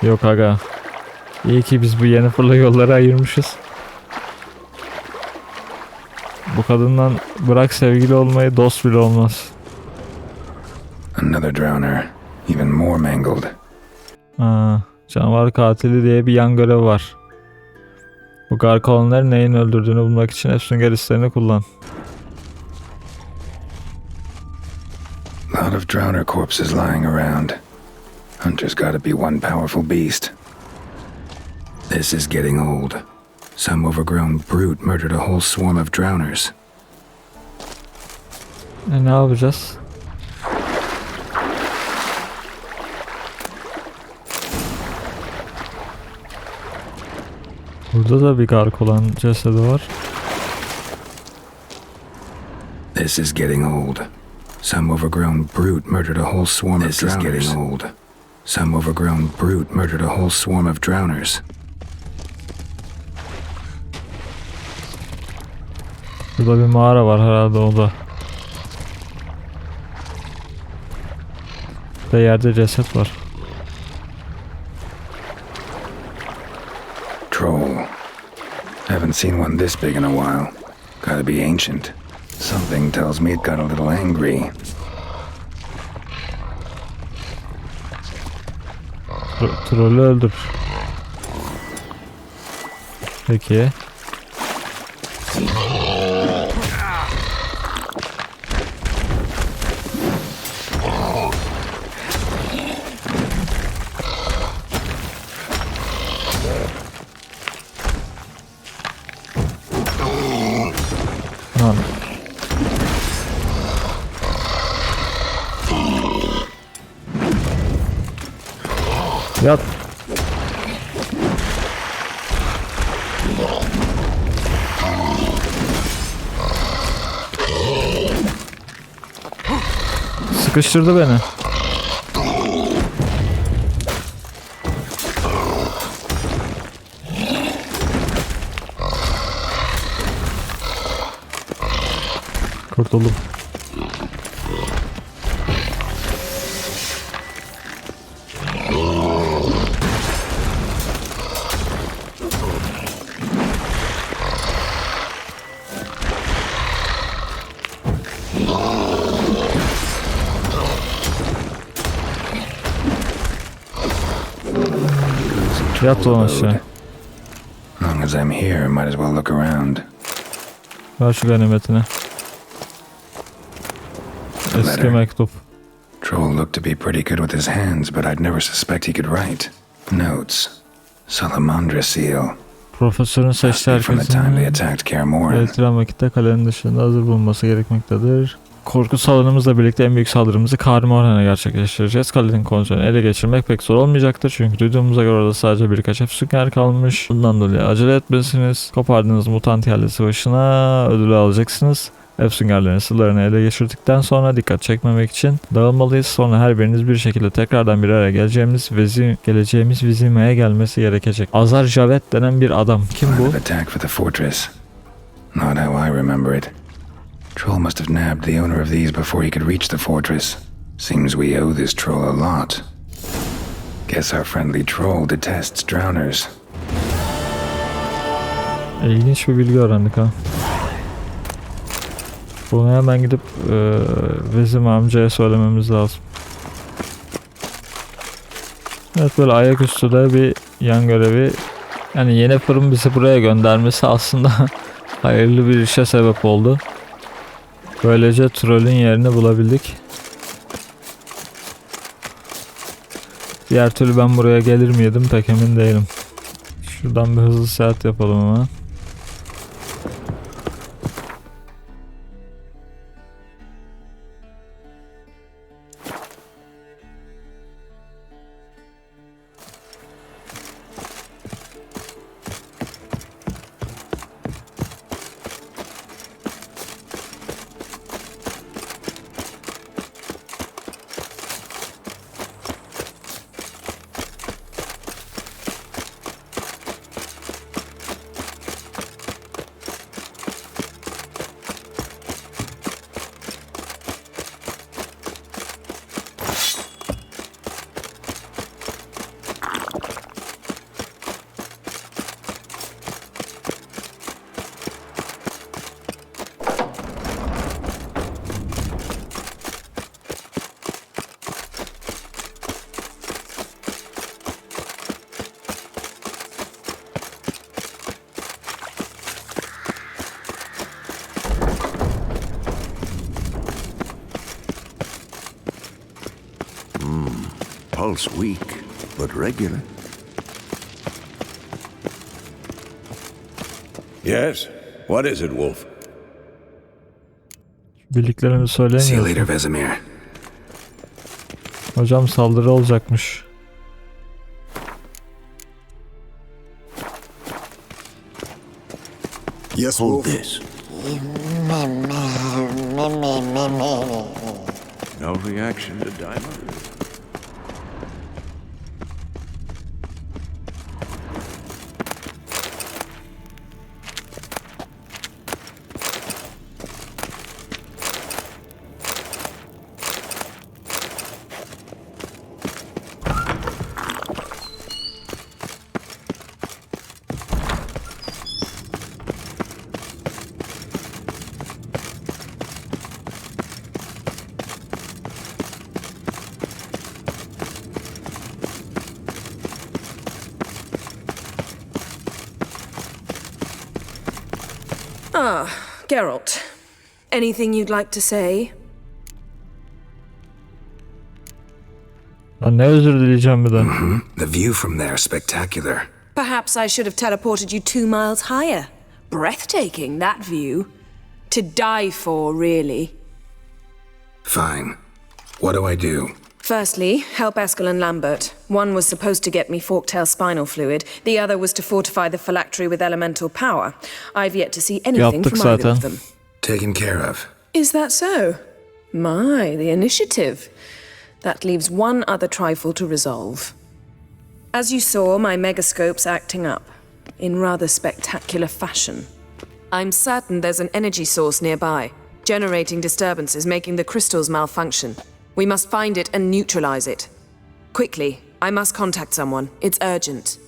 Yok aga. İyi ki biz bu Yennefer'la yolları ayırmışız. Bu kadından bırak sevgili olmayı, dost bile olmaz. Another drowner. Even more mangled. Canavar katili diye bir yan görev var. Bu garkolonları neyin öldürdüğünü bulmak için hep sünger hislerini kullan. Lot of drowner corpses lying around. Hunter's gotta be one powerful beast. This is getting old. Some overgrown brute murdered a whole swarm of drowners. Ne yapacağız? Burada da bir garkolan cesedi var. This is getting old. Some overgrown brute murdered a whole swarm of drowners. This is getting old. Some overgrown brute murdered a whole swarm of drowners. Burada bir mağara var herhalde, o da. Ve yerde ceset var. Troll. Haven't seen one this big in a while. Gotta be ancient. Something tells me it got a little angry. Trollü öldür. Peki. Yat. Sıkıştırdı beni. Kurtuldum. Yat ulan aşağı. Long as I'm here, might as well look around. Ver şu ganimetini. Eski mektup. Troll looked to be pretty good with his hands, but I'd never suspect he could write. Notes. Salamandra seal. Profesörün seçtiği herkesin belirtilen vakitte kalenin dışında hazır bulunması gerekmektedir. Korku salonumuzla birlikte en büyük saldırımızı Karmorhan'a gerçekleştireceğiz. Kalenin kontrolünü ele geçirmek pek zor olmayacaktır. Çünkü duyduğumuza göre orada sadece birkaç efsünger kalmış. Bundan dolayı acele etmesiniz. Kopardığınız mutant yerlisi başına ödülü alacaksınız. Efsüngerlerin sırlarını ele geçirdikten sonra dikkat çekmemek için dağılmalıyız. Sonra her biriniz bir şekilde tekrardan bir araya geleceğimiz vizimeye gelmesi gerekecek. Azar Javet denen bir adam. Kim bu? Not how I remember it. Troll must have nabbed the owner of these before he could reach the fortress. Seems we owe this troll a lot. Guess our friendly troll detests drowners. İlginç bir bilgi öğrendik ha. Bunu hemen gidip Vezim amcaya söylememiz lazım. Evet, böyle ayaküstü de bir yan görevi. Yani Yennefer'ın bizi buraya göndermesi aslında hayırlı bir işe sebep oldu. Böylece trollün yerini bulabildik. Diğer türlü ben buraya gelir miydim pek emin değilim. Şuradan bir hızlı seyahat yapalım ama. Pulse weak, but regular. Yes? What is it, Wolf? Birliklerimizi söyleyemiyorsun. Vesemir. Hocam saldırı olacakmış. Yes, Hold Wolf. this. No reaction to diamond. Ah, Geralt. Anything you'd like to say? Ne özür dileyeceğim bir de. The view from there is spectacular. Perhaps I should have teleported you 2 miles higher. Breathtaking, that view. To die for, really. Fine. What do I do? Firstly, help Eskel and Lambert. One was supposed to get me forktail spinal fluid. The other was to fortify the phylactery with elemental power. I've yet to see anything Yaptık from either of zaten. them. Taken care of. Is that so? My, the initiative. That leaves one other trifle to resolve. As you saw, my megascope's acting up. In rather spectacular fashion. I'm certain there's an energy source nearby, generating disturbances, making the crystals malfunction. We must find it and neutralize it. Quickly, I must contact someone. It's urgent.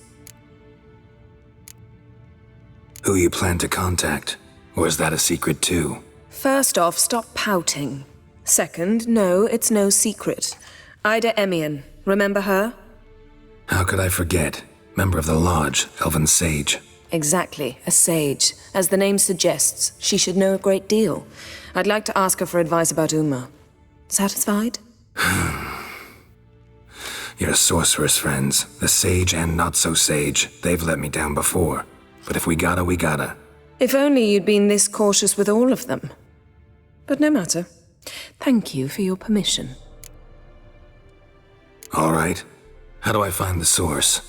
Who you plan to contact? Or is that a secret too? First off, stop pouting. Second, no, it's no secret. Ida Emian, remember her? How could I forget? Member of the Lodge, Elven Sage. Exactly, a sage. As the name suggests, she should know a great deal. I'd like to ask her for advice about Uma. Satisfied? Your sorceress friends, the sage and not so sage, they've let me down before. But if we gotta, we gotta. If only you'd been this cautious with all of them. But no matter. Thank you for your permission. All right. How do I find the source?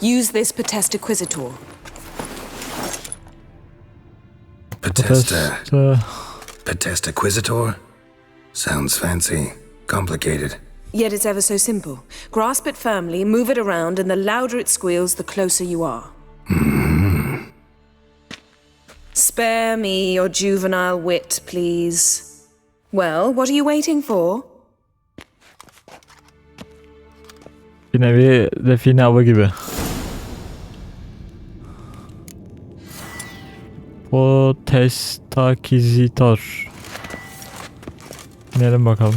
Use this Potestaquizitor. Potestaquizitor? Sounds fancy. Complicated. Yet it's ever so simple. Grasp it firmly, move it around, and the louder it squeals, the closer you are. Spare me your juvenile wit, please. Well, what are you waiting for? Bir nevi define avı gibi. Potestaquizitor. İnelim bakalım.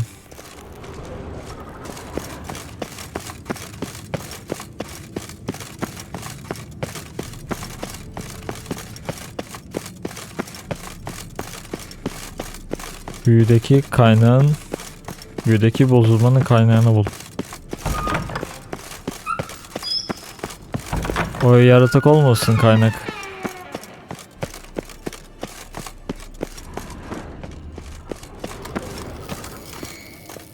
Büyüdeki bozulmanın kaynağını bul. O yaratık olmasın kaynak.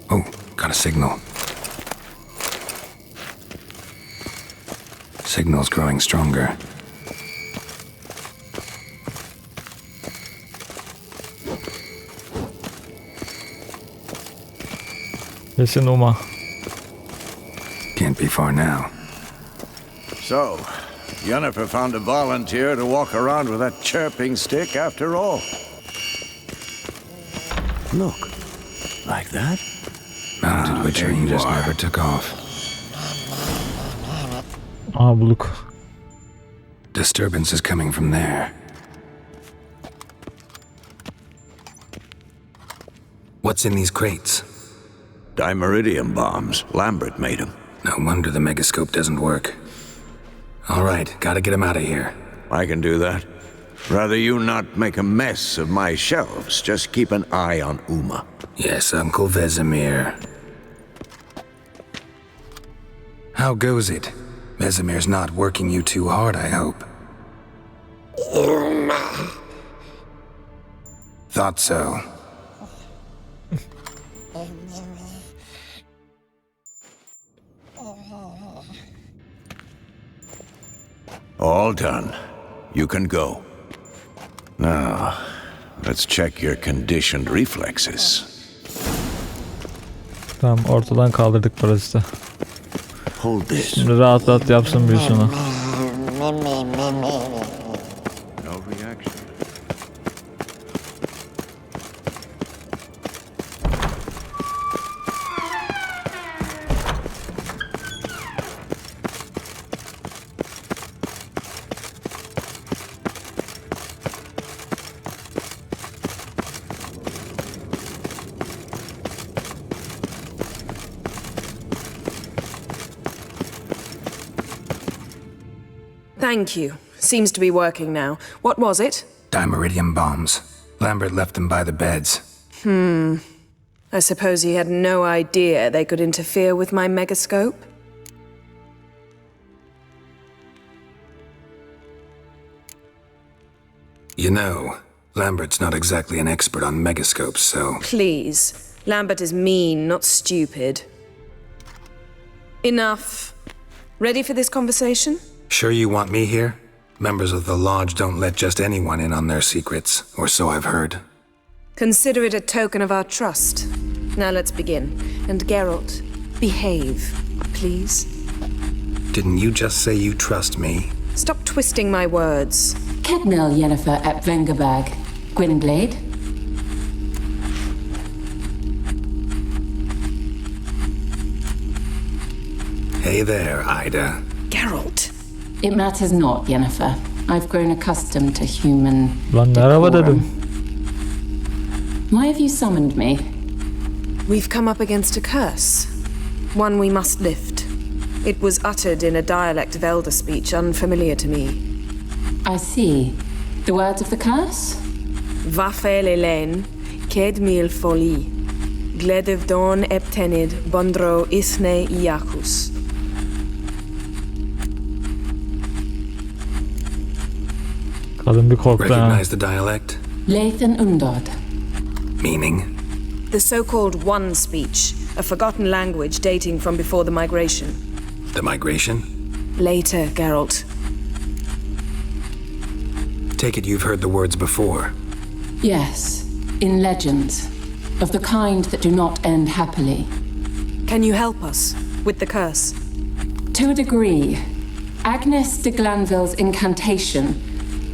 Oh, got a signal. Signal's growing stronger. Kesin Uma. Can't be far now. So, Yennefer found a volunteer to walk around with that chirping stick after all. Look. Like that? Mounted witchery just never took off. Bulduk. Disturbance is coming from there. What's in these crates? Dimeridium bombs. Lambert made them. No wonder the megascope doesn't work. All right, gotta get him out of here. I can do that. Rather you not make a mess of my shelves. Just keep an eye on Uma. Yes, Uncle Vesemir. How goes it? Vesemir's not working you too hard, I hope. Thought so. All done. You can go. Now, let's check your conditioned reflexes. Tamam, ortadan kaldırdık paraziti. Hold this. Şimdi rahat rahat yapsın büyüsünü. No reaction. Thank you. Seems to be working now. What was it? Dimeridium bombs. Lambert left them by the beds. I suppose he had no idea they could interfere with my megascope? You know, Lambert's not exactly an expert on megascopes, so... Please. Lambert is mean, not stupid. Enough. Ready for this conversation? Sure you want me here? Members of the Lodge don't let just anyone in on their secrets, or so I've heard. Consider it a token of our trust. Now let's begin. And Geralt, behave, please. Didn't you just say you trust me? Stop twisting my words. Kedmil Yennefer at Vengerberg. Gwynblade? Hey there, Ida. Geralt. It matters not, Yennefer. I've grown accustomed to human Lan merhaba dedim. Why have you summoned me? We've come up against a curse. One we must lift. It was uttered in a dialect of elder speech unfamiliar to me. I see. The words of the curse? Vafel Elen, ked mil foli. Gledev don eptenid bondro isne iakus. Kadın bir korktu ha. Recognize the dialect? Lathan Undod. Meaning? The so-called One speech, a forgotten language dating from before the migration. The migration? Later, Geralt. Take it you've heard the words before. Yes, in legends. Of the kind that do not end happily. Can you help us with the curse? To a degree. Agnes de Glanville's incantation,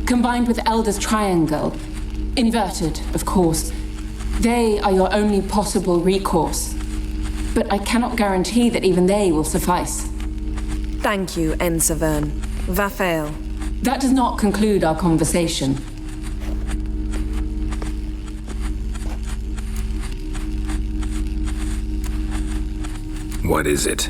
combined with Elder's triangle, inverted, of course. They are your only possible recourse. But I cannot guarantee that even they will suffice. Thank you, Ensavern. Vafael. That does not conclude our conversation. What is it?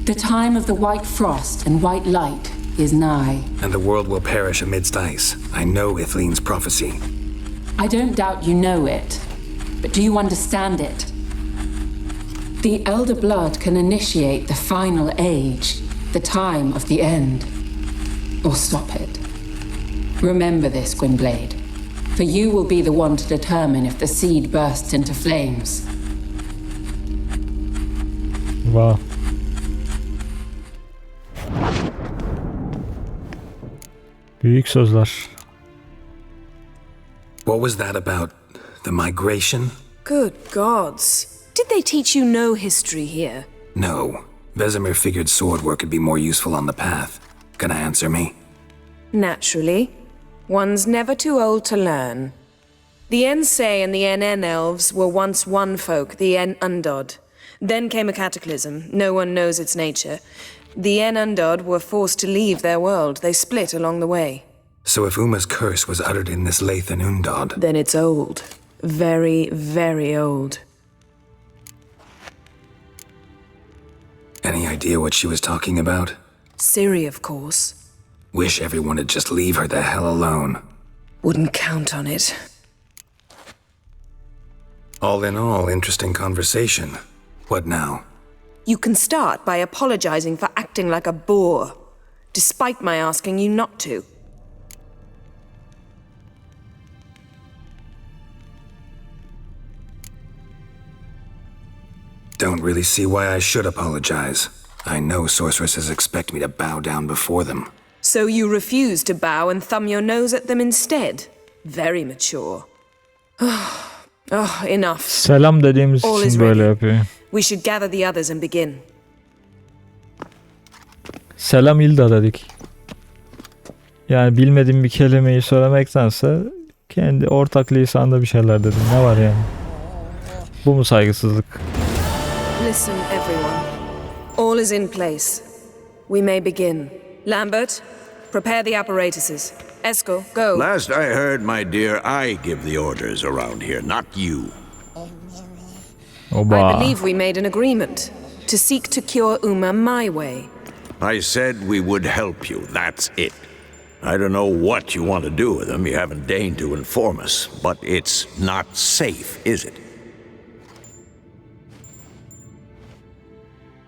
The time of the white frost and white light is nigh. And the world will perish amidst ice. I know Ithleen's prophecy. I don't doubt you know it, but do you understand it? The Elder Blood can initiate the final age, the time of the end, or stop it. Remember this, Gwynblade, for you will be the one to determine if the seed bursts into flames. Wow. Büyük sözler. What was that about? The migration? Good gods. Did they teach you no history here? No. Vesemir figured sword work could be more useful on the path. Gonna answer me? Naturally. One's never too old to learn. The Ensei and the NN elves were once one folk, the En Undod. Then came a cataclysm. No one knows its nature. The En Undod were forced to leave their world. They split along the way. So if Uma's curse was uttered in this Lathan Undod... Then it's old. Very, very old. Any idea what she was talking about? Ciri, of course. Wish everyone would just leave her the hell alone. Wouldn't count on it. All in all, interesting conversation. What now? You can start by apologizing for acting like a boor, despite my asking you not to. Don't really see why I should apologize. I know sorceresses expect me to bow down before them. So you refuse to bow and thumb your nose at them instead? Very mature. Oh, enough. Selam dediğimiz All için is böyle ready. yapıyor. We should gather the others and begin. Selam İlda dedik. Yani bilmediğim bir kelimeyi söylemektense kendi ortak lisanda bir şeyler dedim. Ne var yani? Bu mu saygısızlık? Listen, everyone. All is in place. We may begin. Lambert, prepare the apparatuses. Eskel, go. Last I heard, my dear, I give the orders around here, not you. Oba. I believe we made an agreement to seek to cure Uma my way. I said we would help you, that's it. I don't know what you want to do with them. You haven't deigned to inform us. But it's not safe, is it?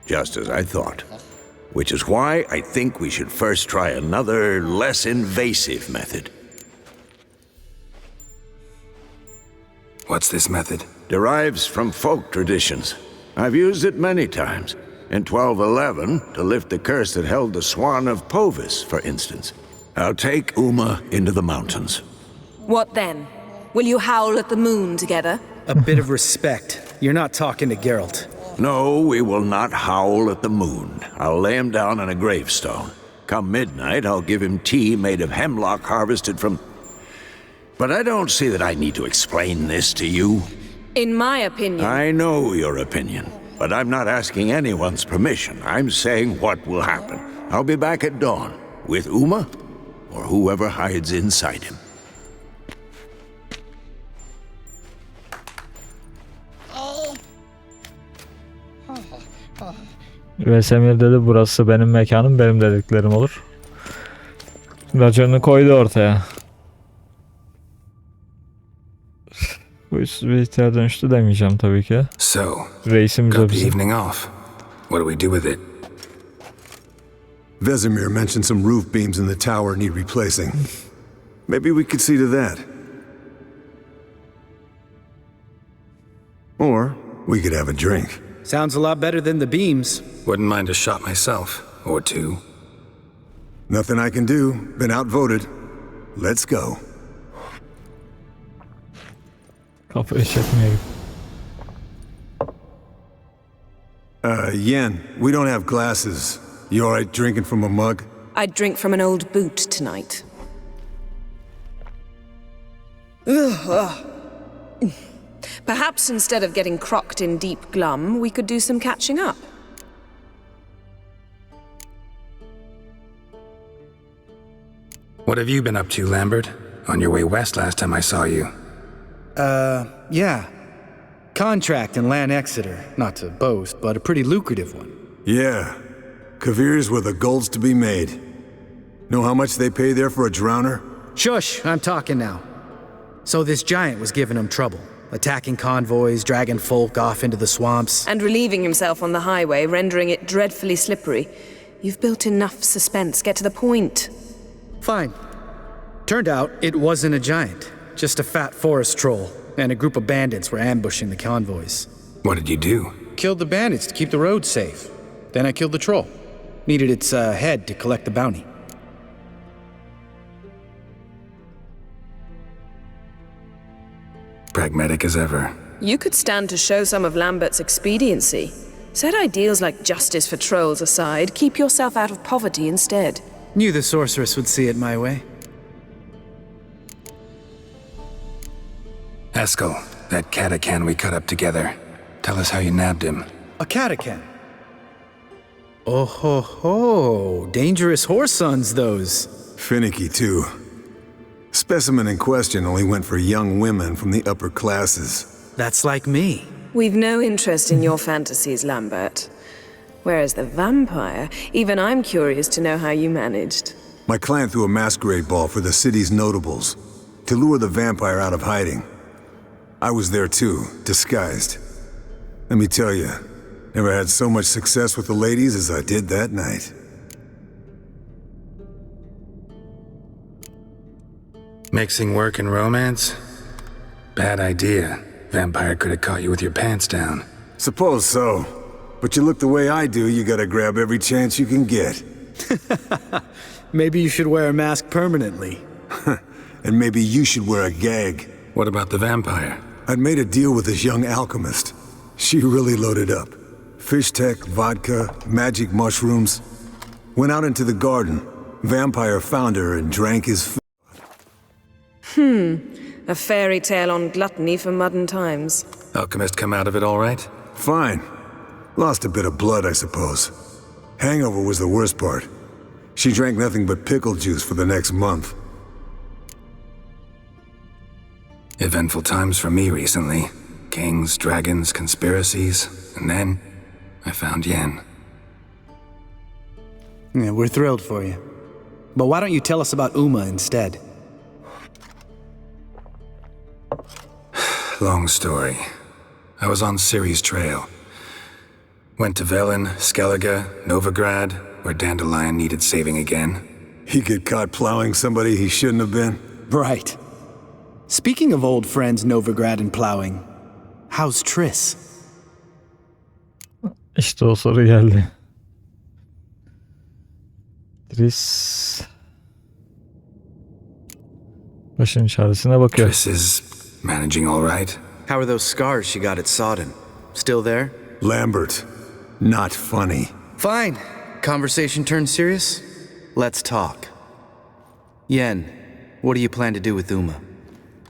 Just as I thought. Which is why I think we should first try another, less invasive method. What's this method? Derives from folk traditions. I've used it many times. In 1211, to lift the curse that held the Swan of Povis, for instance. I'll take Uma into the mountains. What then? Will you howl at the moon together? A bit of respect. You're not talking to Geralt. No, we will not howl at the moon. I'll lay him down on a gravestone. Come midnight, I'll give him tea made of hemlock harvested from... But I don't see that I need to explain this to you. In my opinion... I know your opinion, but I'm not asking anyone's permission. I'm saying what will happen. I'll be back at dawn, with Uma, or whoever hides inside him. Vesemir dedi burası benim mekanım, benim dediklerim olur. Raconunu koydu ortaya. Bu üstsüz bir ihtiyar dönüştü demeyeceğim tabii ki. So, Reisimiz got o the bizim. evening off. What do we do with it? Vesemir mentioned some roof beams in the tower need replacing. Maybe we could see to that. Or we could have a drink. Sounds a lot better than the beams. Wouldn't mind a shot myself, or two. Nothing I can do. Been outvoted. Let's go. Kafayı çekmeyelim. Yen, we don't have glasses. You alright drinking from a mug? I'd drink from an old boot tonight. Perhaps instead of getting crocked in deep glum, we could do some catching up. What have you been up to, Lambert? On your way west last time I saw you. Yeah. Contract in Lan Exeter. Not to boast, but a pretty lucrative one. Yeah. Kavir's where the gold's to be made. Know how much they pay there for a drowner? Shush, I'm talking now. So this giant was giving him trouble. Attacking convoys, dragging folk off into the swamps. And relieving himself on the highway, rendering it dreadfully slippery. You've built enough suspense. Get to the point. Fine. Turned out it wasn't a giant. Just a fat forest troll. And a group of bandits were ambushing the convoys. What did you do? Killed the bandits to keep the road safe. Then I killed the troll. Needed its head to collect the bounty. Pragmatic as ever. You could stand to show some of Lambert's expediency. Set ideals like justice for trolls aside, keep yourself out of poverty instead. Knew the sorceress would see it my way. Eskel, that catacan we cut up together. Tell us how you nabbed him. A catacan? Oh ho ho, dangerous horse sons those. Finicky too. Specimen in question only went for young women from the upper classes. That's like me. We've no interest in your fantasies, Lambert. Whereas the vampire, even I'm curious to know how you managed. My clan threw a masquerade ball for the city's notables to lure the vampire out of hiding. I was there too, disguised. Let me tell you, never had so much success with the ladies as I did that night. Mixing work and romance? Bad idea. Vampire could have caught you with your pants down. Suppose so. But you look the way I do, you gotta grab every chance you can get. Maybe you should wear a mask permanently. And maybe you should wear a gag. What about the vampire? I'd made a deal with this young alchemist. She really loaded up. Fish tech, vodka, magic mushrooms. Went out into the garden. Vampire found her and drank his A fairy tale on gluttony for modern times. Alchemist come out of it all right? Fine. Lost a bit of blood, I suppose. Hangover was the worst part. She drank nothing but pickle juice for the next month. Eventful times for me recently. Kings, dragons, conspiracies, and then I found Yen. Yeah, we're thrilled for you. But why don't you tell us about Uma instead? Long story. I was on Ciri's trail. Went to Velen, Skellige, Novigrad, where Dandelion needed saving again. He get caught plowing somebody he shouldn't have been? Right. Speaking of old friends Novigrad and plowing, how's Triss? İşte o soru geldi. Triss başın çaresine bakıyor. Triss is managing all right. How are those scars she got at Sodden? Still there? Lambert, not funny. Fine. Conversation turned serious? Let's talk. Yen, what do you plan to do with Uma?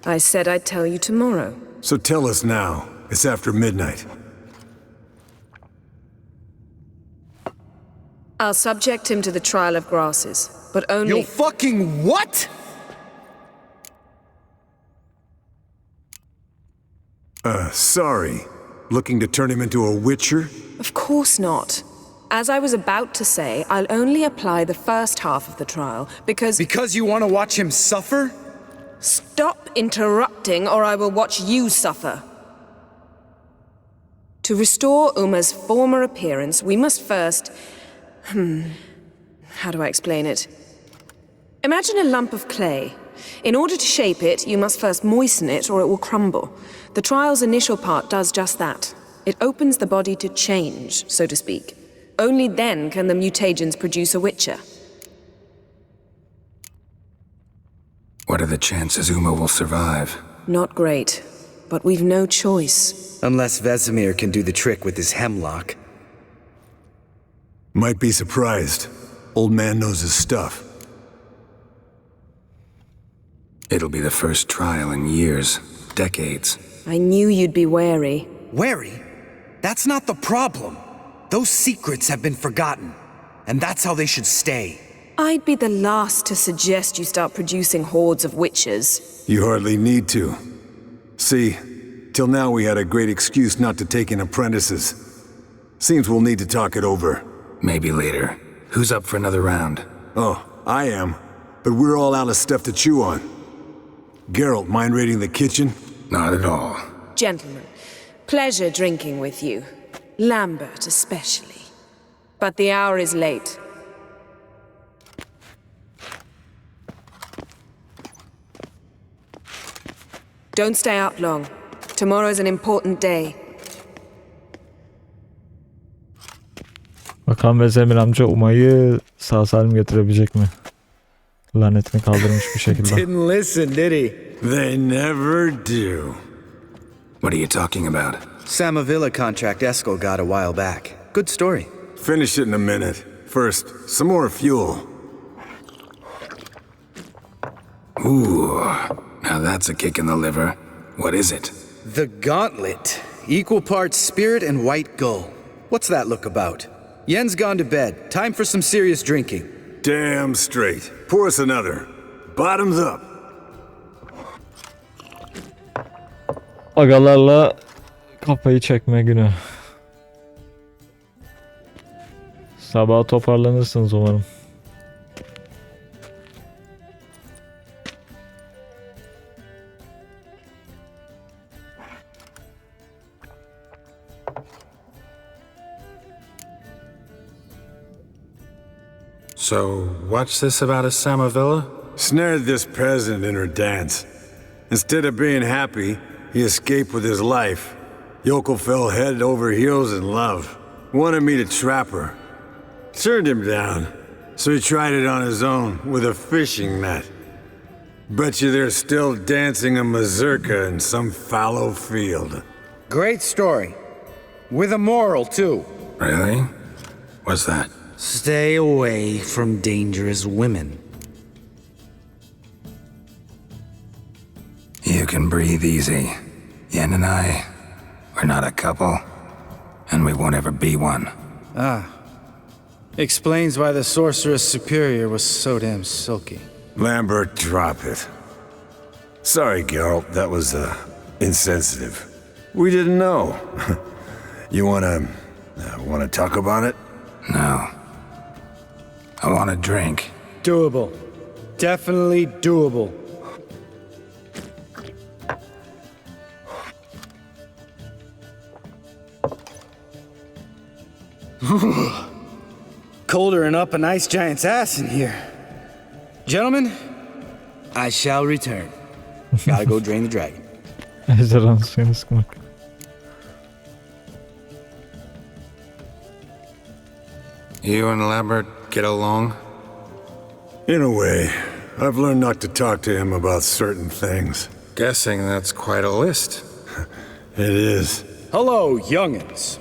I said I'd tell you tomorrow. So tell us now. It's after midnight. I'll subject him to the trial of grasses, but only— You'll fucking what? Sorry. Looking to turn him into a witcher? Of course not. As I was about to say, I'll only apply the first half of the trial, because— Because you want to watch him suffer? Stop interrupting, or I will watch you suffer. To restore Uma's former appearance, we must first— how do I explain it? Imagine a lump of clay. In order to shape it, you must first moisten it, or it will crumble. The trial's initial part does just that. It opens the body to change, so to speak. Only then can the mutagens produce a witcher. What are the chances Uma will survive? Not great, but we've no choice. Unless Vesemir can do the trick with his hemlock. Might be surprised. Old man knows his stuff. It'll be the first trial in years, decades. I knew you'd be wary. Wary? That's not the problem. Those secrets have been forgotten, and that's how they should stay. I'd be the last to suggest you start producing hordes of witches. You hardly need to. See, till now we had a great excuse not to take in apprentices. Seems we'll need to talk it over. Maybe later. Who's up for another round? Oh, I am. But we're all out of stuff to chew on. Geralt, mind raiding the kitchen? Not at all. Gentlemen, pleasure drinking with you. Lambert especially. But the hour is late. Don't stay up long. Tomorrow's an important day. Bakalım Vesemir amca Uma'yı sağ salim getirebilecek mi? Lanetini kaldırmış bir şekilde. Didn't listen, did he? They never do. What are you talking about? Samavilla contract Eskel got a while back. Good story. Finish it in a minute. First, some more fuel. Ooh, now that's a kick in the liver. What is it? The Gauntlet. Equal parts spirit and white gull. What's that look about? Yen's gone to bed. Time for some serious drinking. Damn straight. Pour us another. Bottoms up. Agalarla kafayı çekme günü. Sabaha toparlanırsınız umarım. So, what's this about a Samavilla? Snared this peasant in her dance. Instead of being happy, he escaped with his life. Yokel fell head over heels in love. Wanted me to trap her. Turned him down, so he tried it on his own with a fishing net. Bet you they're still dancing a mazurka in some fallow field. Great story. With a moral, too. Really? What's that? Stay away from dangerous women. You can breathe easy. Yen and I, we're not a couple, and we won't ever be one. Ah. Explains why the Sorceress Superior was so damn silky. Lambert, drop it. Sorry, Geralt, that was, insensitive. We didn't know. You wanna talk about it? No. I want a drink. Doable. Definitely doable. Colder than up a nice giant's ass in here. Gentlemen, I shall return. Gotta go drain the dragon. Ejderhanın suyunu sıkmak. You and Lambert get along? In a way. I've learned not to talk to him about certain things. Guessing that's quite a list. It is. Hello, youngins.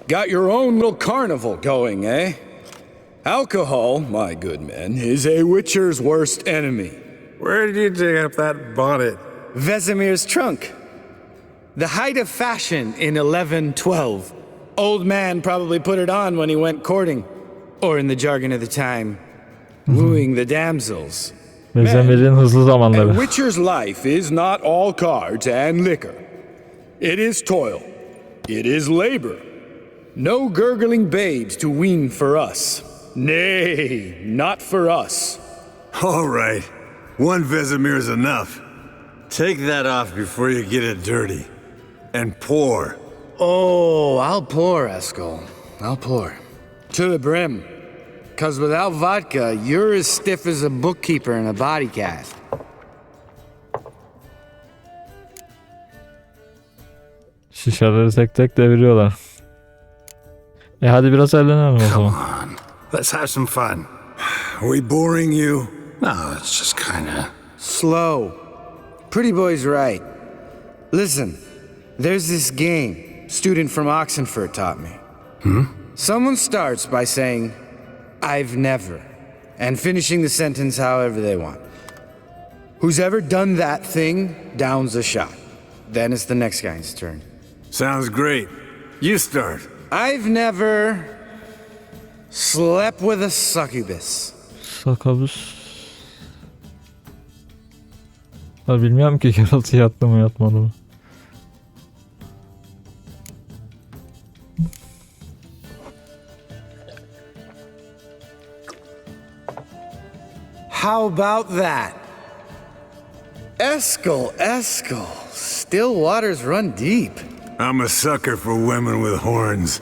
Got your own little carnival going, eh? Alcohol, my good men, is a witcher's worst enemy. Where did you dig up that bonnet? Vesemir's trunk. The height of fashion in 1112. Old man probably put it on when he went courting. Or in the jargon of the time, wooing the damsels. Vesemir'in hızlı zamanları. A witcher's life is not all cards and liquor. It is toil. It is labor. No gurgling babes to wean for us. Nay, not for us. All right. One Vesemir's enough. Take that off before you get it dirty. And pour. Oh, I'll pour, Eskel. I'll pour. To the brim. 'Cause without vodka, you're as stiff as a bookkeeper in a body cast. Şişeleri tek tek deviriyorlar. Hadi biraz eğlenelim o zaman. Let's have some fun. Are we boring you? No, it's just kinda... Slow. Pretty boy's right. Listen, there's this game student from Oxenford taught me. Someone starts by saying, I've never, and finishing the sentence however they want. Who's ever done that thing downs a shot. Then it's the next guy's turn. Sounds great. You start. I've never slept with a succubus. Sakabus. Ha, bilmiyorum ki Geralt yattı mı yatmadı mı. How about that? Eskel. Still waters run deep. I'm a sucker for women with horns.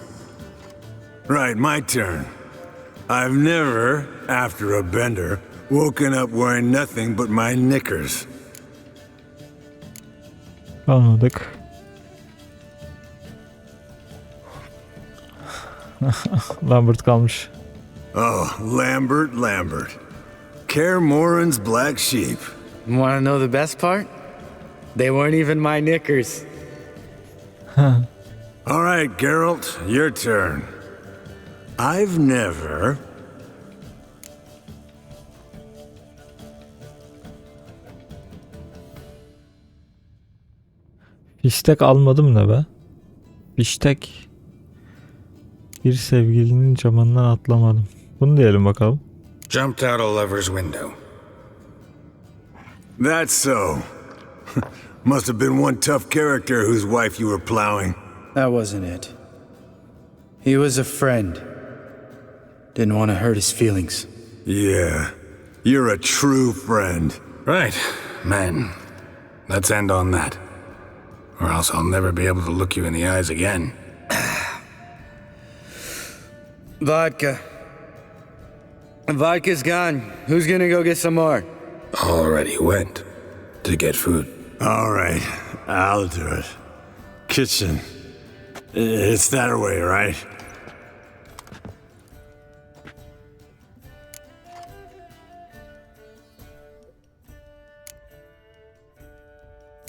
Right, my turn. I've never, after a bender, woken up wearing nothing but my knickers. Anladık. Lambert kalmış. Oh, Lambert. Kaer Morhen's black sheep. Want to know the best part? They weren't even my knickers. All right, Geralt, your turn. I've never... Fiştek almadım ne be? Fiştek. Bir sevgilinin camından atlamadım. Bunu diyelim bakalım. Jumped out a lover's window. That's so. Must have been one tough character whose wife you were plowing. That wasn't it. He was a friend. Didn't want to hurt his feelings. Yeah, you're a true friend. Right, man. Let's end on that. Or else I'll never be able to look you in the eyes again. Vodka. Vodka's gone. Who's gonna go get some more? Already went to get food. All right, I'll do it. Kitchen. It's that way, right?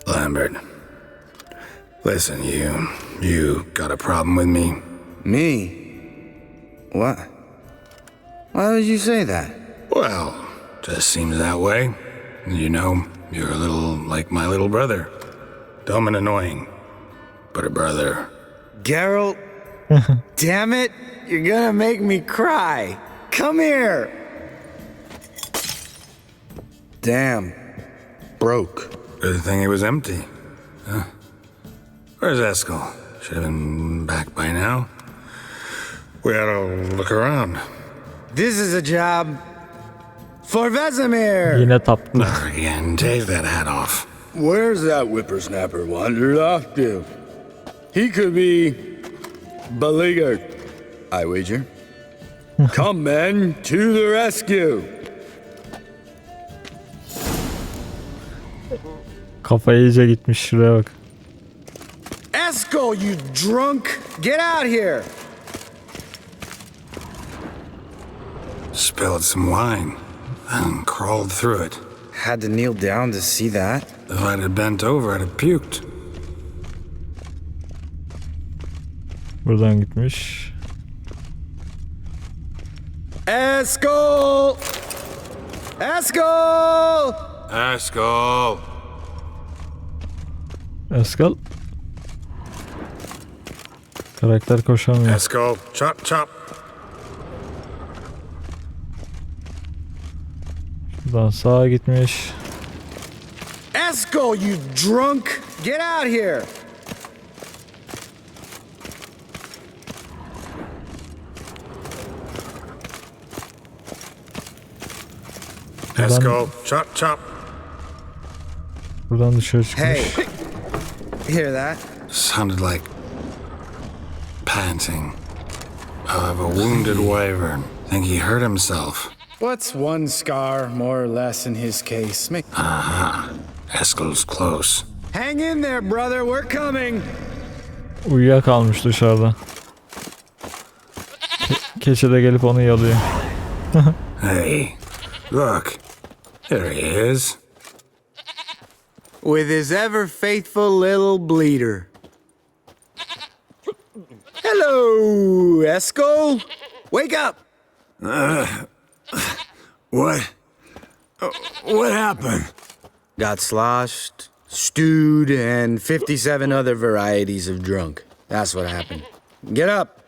Lambert. Listen, you got a problem with me? Me? What? Why would you say that? Well, just seems that way. You know, you're a little like my little brother. Dumb and annoying, but a brother. Geralt, damn it, you're gonna make me cry. Come here. Damn, broke. Good thing it was empty. Huh? Where's Eskel? Should have been back by now. We ought to look around. This is a job For Vesemir! Yine taptı. Again, take that hat off. Where's that whippersnapper wandered off to? He could be beleaguered, I wager. Come, men, to the rescue! Kafaya iyice gitmiş, şuraya bak. Esco, you drunk! Get out here! Spilled some wine and crawled through it. Had to kneel down to see that. If I'd have bent over, I'd have puked. Buradan gitmiş. Esco! Esco! Esco! Eskal. Karakter koşamıyor. Esco, chop chop. Buradan sağa gitmiş. Esco, you drunk! Get out here! Esco, chop chop. Buradan dışarı çıkmış. Hey! Hear that? Sounded like panting of a wounded wyvern. Think he hurt himself. What's one scar more or less in his case? Aha. Esco's close. Hang in there, brother. We're coming. Uyuyakalmış dışarıda. Keçi de gelip onu yalıyor. Hey, look. There he is. With his ever faithful little bleeder. Hello, Esco. Wake up. What happened? Got sloshed, stewed, and 57 other varieties of drunk. That's what happened. Get up.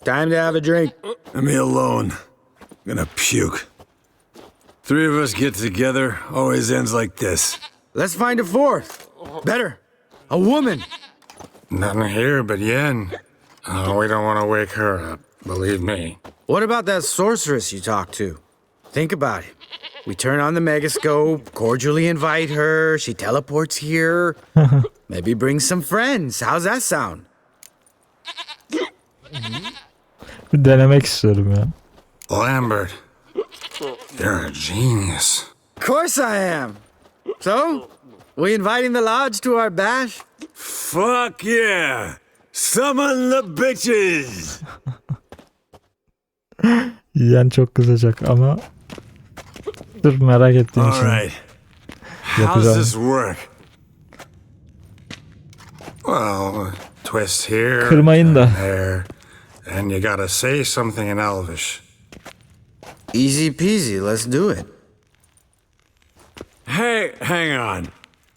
Time to have a drink. Leave me alone. I'm gonna puke. Three of us get together, always ends like this. Let's find a fourth. Better. A woman. Nothing here but Yen. Oh, we don't want to wake her up, believe me. What about that sorceress you talked to? Think about it. We turn on the megascope, cordially invite her, she teleports here. Maybe bring some friends. How's that sound? Bir denemek istiyorum ya. Lambert, you're a genius. Of course I am. So, we inviting the lodge to our bash? Fuck yeah! Summon the bitches! Yiyen çok kızacak ama dur merak ettiğim için. Alright. How's this work? Well, twist here, Kırmayın da. there, and you gotta say something in Elvish. Easy peasy, let's do it. Hey, hang on.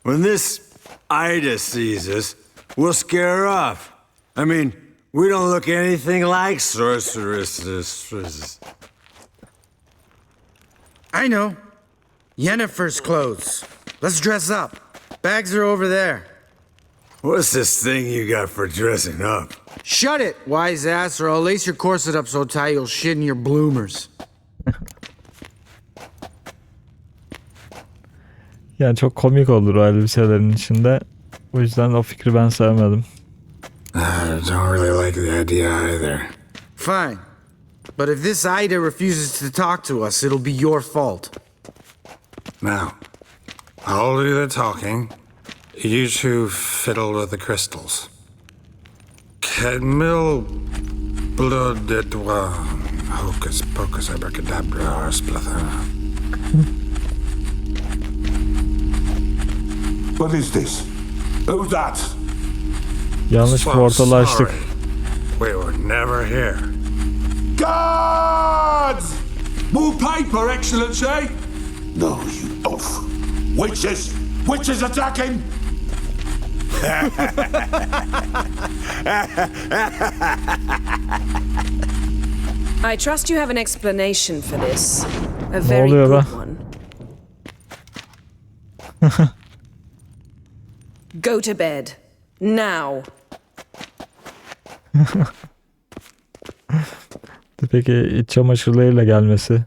When this Ida sees us, we'll scare her off. I mean, we don't look anything like sorceresses. I know. Yennefer's clothes. Let's dress up. Bags are over there. What's this thing you got for dressing up? Shut it, wise ass, or I'll lace your corset up so tight you'll shit in your bloomers. Yani çok komik olur o elbiselerin içinde. O yüzden o fikri ben sevmedim. I don't really like the idea either. Fine. But if this Ida refuses to talk to us, it'll be your fault. Now, I'll do the talking. You two fiddle with the crystals. Cadmil blood et hocus pocus abracadabra splather. What is this? Who's that? Yanlış portalı açtık. We were never here. Guards! More paper, Excellency! No, you oaf. Witches! Witches attacking! I trust you have an explanation for this. A Ne very oluyor good be? one. Go to bed. Now. Peki iç çamaşırlarıyla gelmesi.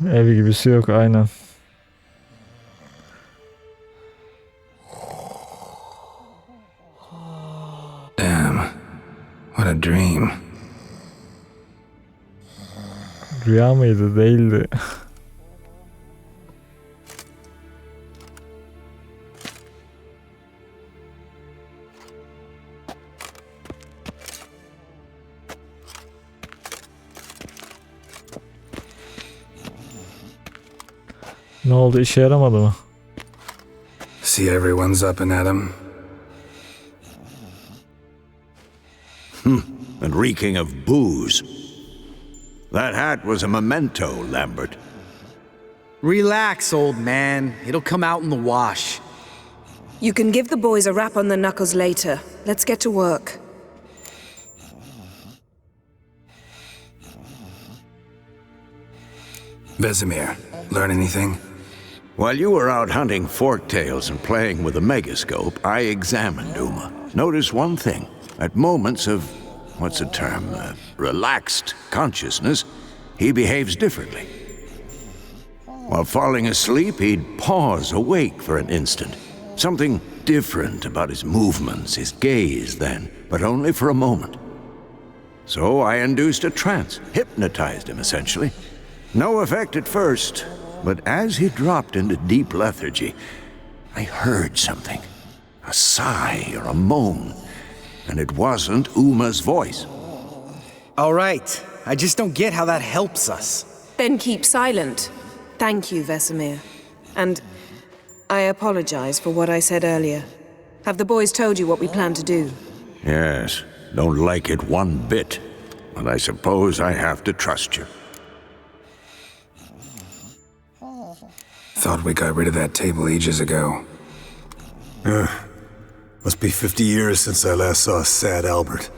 Ev gibisi yok aynen. Damn. What a dream. Rüya mıydı? Değildi. Ne oldu? İşe yaramadı mı? See everyone's up and at 'em. And reeking of booze. That hat was a memento, Lambert. Relax, old man. It'll come out in the wash. You can give the boys a rap on the knuckles later. Let's get to work. Vesemir, learn anything? While you were out hunting forktails and playing with a megascope, I examined Uma. Notice one thing. At moments of, what's the term, relaxed consciousness, he behaves differently. While falling asleep, he'd pause awake for an instant. Something different about his movements, his gaze then, but only for a moment. So I induced a trance, hypnotized him essentially. No effect at first, but as he dropped into deep lethargy, I heard something. A sigh or a moan, and it wasn't Uma's voice. All right. I just don't get how that helps us. Then keep silent. Thank you, Vesemir. And I apologize for what I said earlier. Have the boys told you what we plan to do? Yes, don't like it one bit, but I suppose I have to trust you. Thought we got rid of that table ages ago. Must be 50 years since I last saw sad Albert.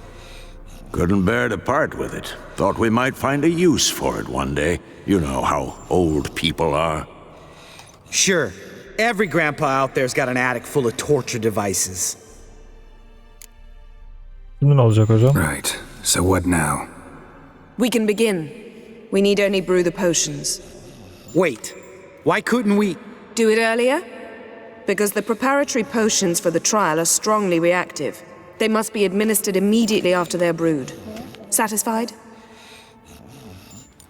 Couldn't bear to part with it. Thought we might find a use for it one day. You know how old people are. Sure. Every grandpa out there's got an attic full of torture devices. Şimdi ne olacak hocam? Right. So what now? We can begin. We need only brew the potions. Wait. Why couldn't we do it earlier? Because the preparatory potions for the trial are strongly reactive. They must be administered immediately after they're brewed. Satisfied?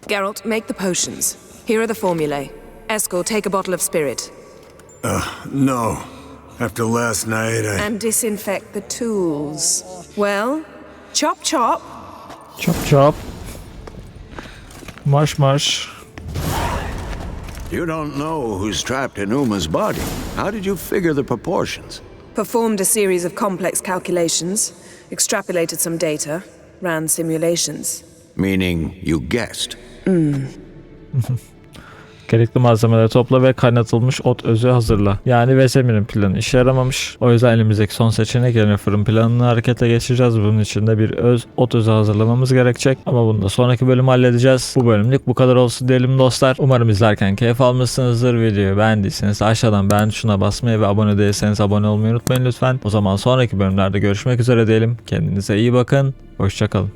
Geralt, make the potions. Here are the formulae. Eskel, take a bottle of spirit. No. After last night, And disinfect the tools. Well, chop chop. Chop chop. Marş marş. You don't know who's trapped in Uma's body. How did you figure the proportions? Performed a series of complex calculations, extrapolated some data, ran simulations. Meaning you guessed. Gerekli malzemeleri topla ve kaynatılmış ot özü hazırla. Yani Vesemir'in planı işe yaramamış. O yüzden elimizdeki son seçenek yerine fırın planını harekete geçireceğiz. Bunun için de bir ot özü hazırlamamız gerekecek. Ama bunu da sonraki bölüm halledeceğiz. Bu bölümlük bu kadar olsun diyelim dostlar. Umarım izlerken keyif almışsınızdır. Videoyu beğendiyseniz aşağıdan beğen tuşuna basmayı ve abone değilseniz abone olmayı unutmayın lütfen. O zaman sonraki bölümlerde görüşmek üzere diyelim. Kendinize iyi bakın. Hoşça kalın.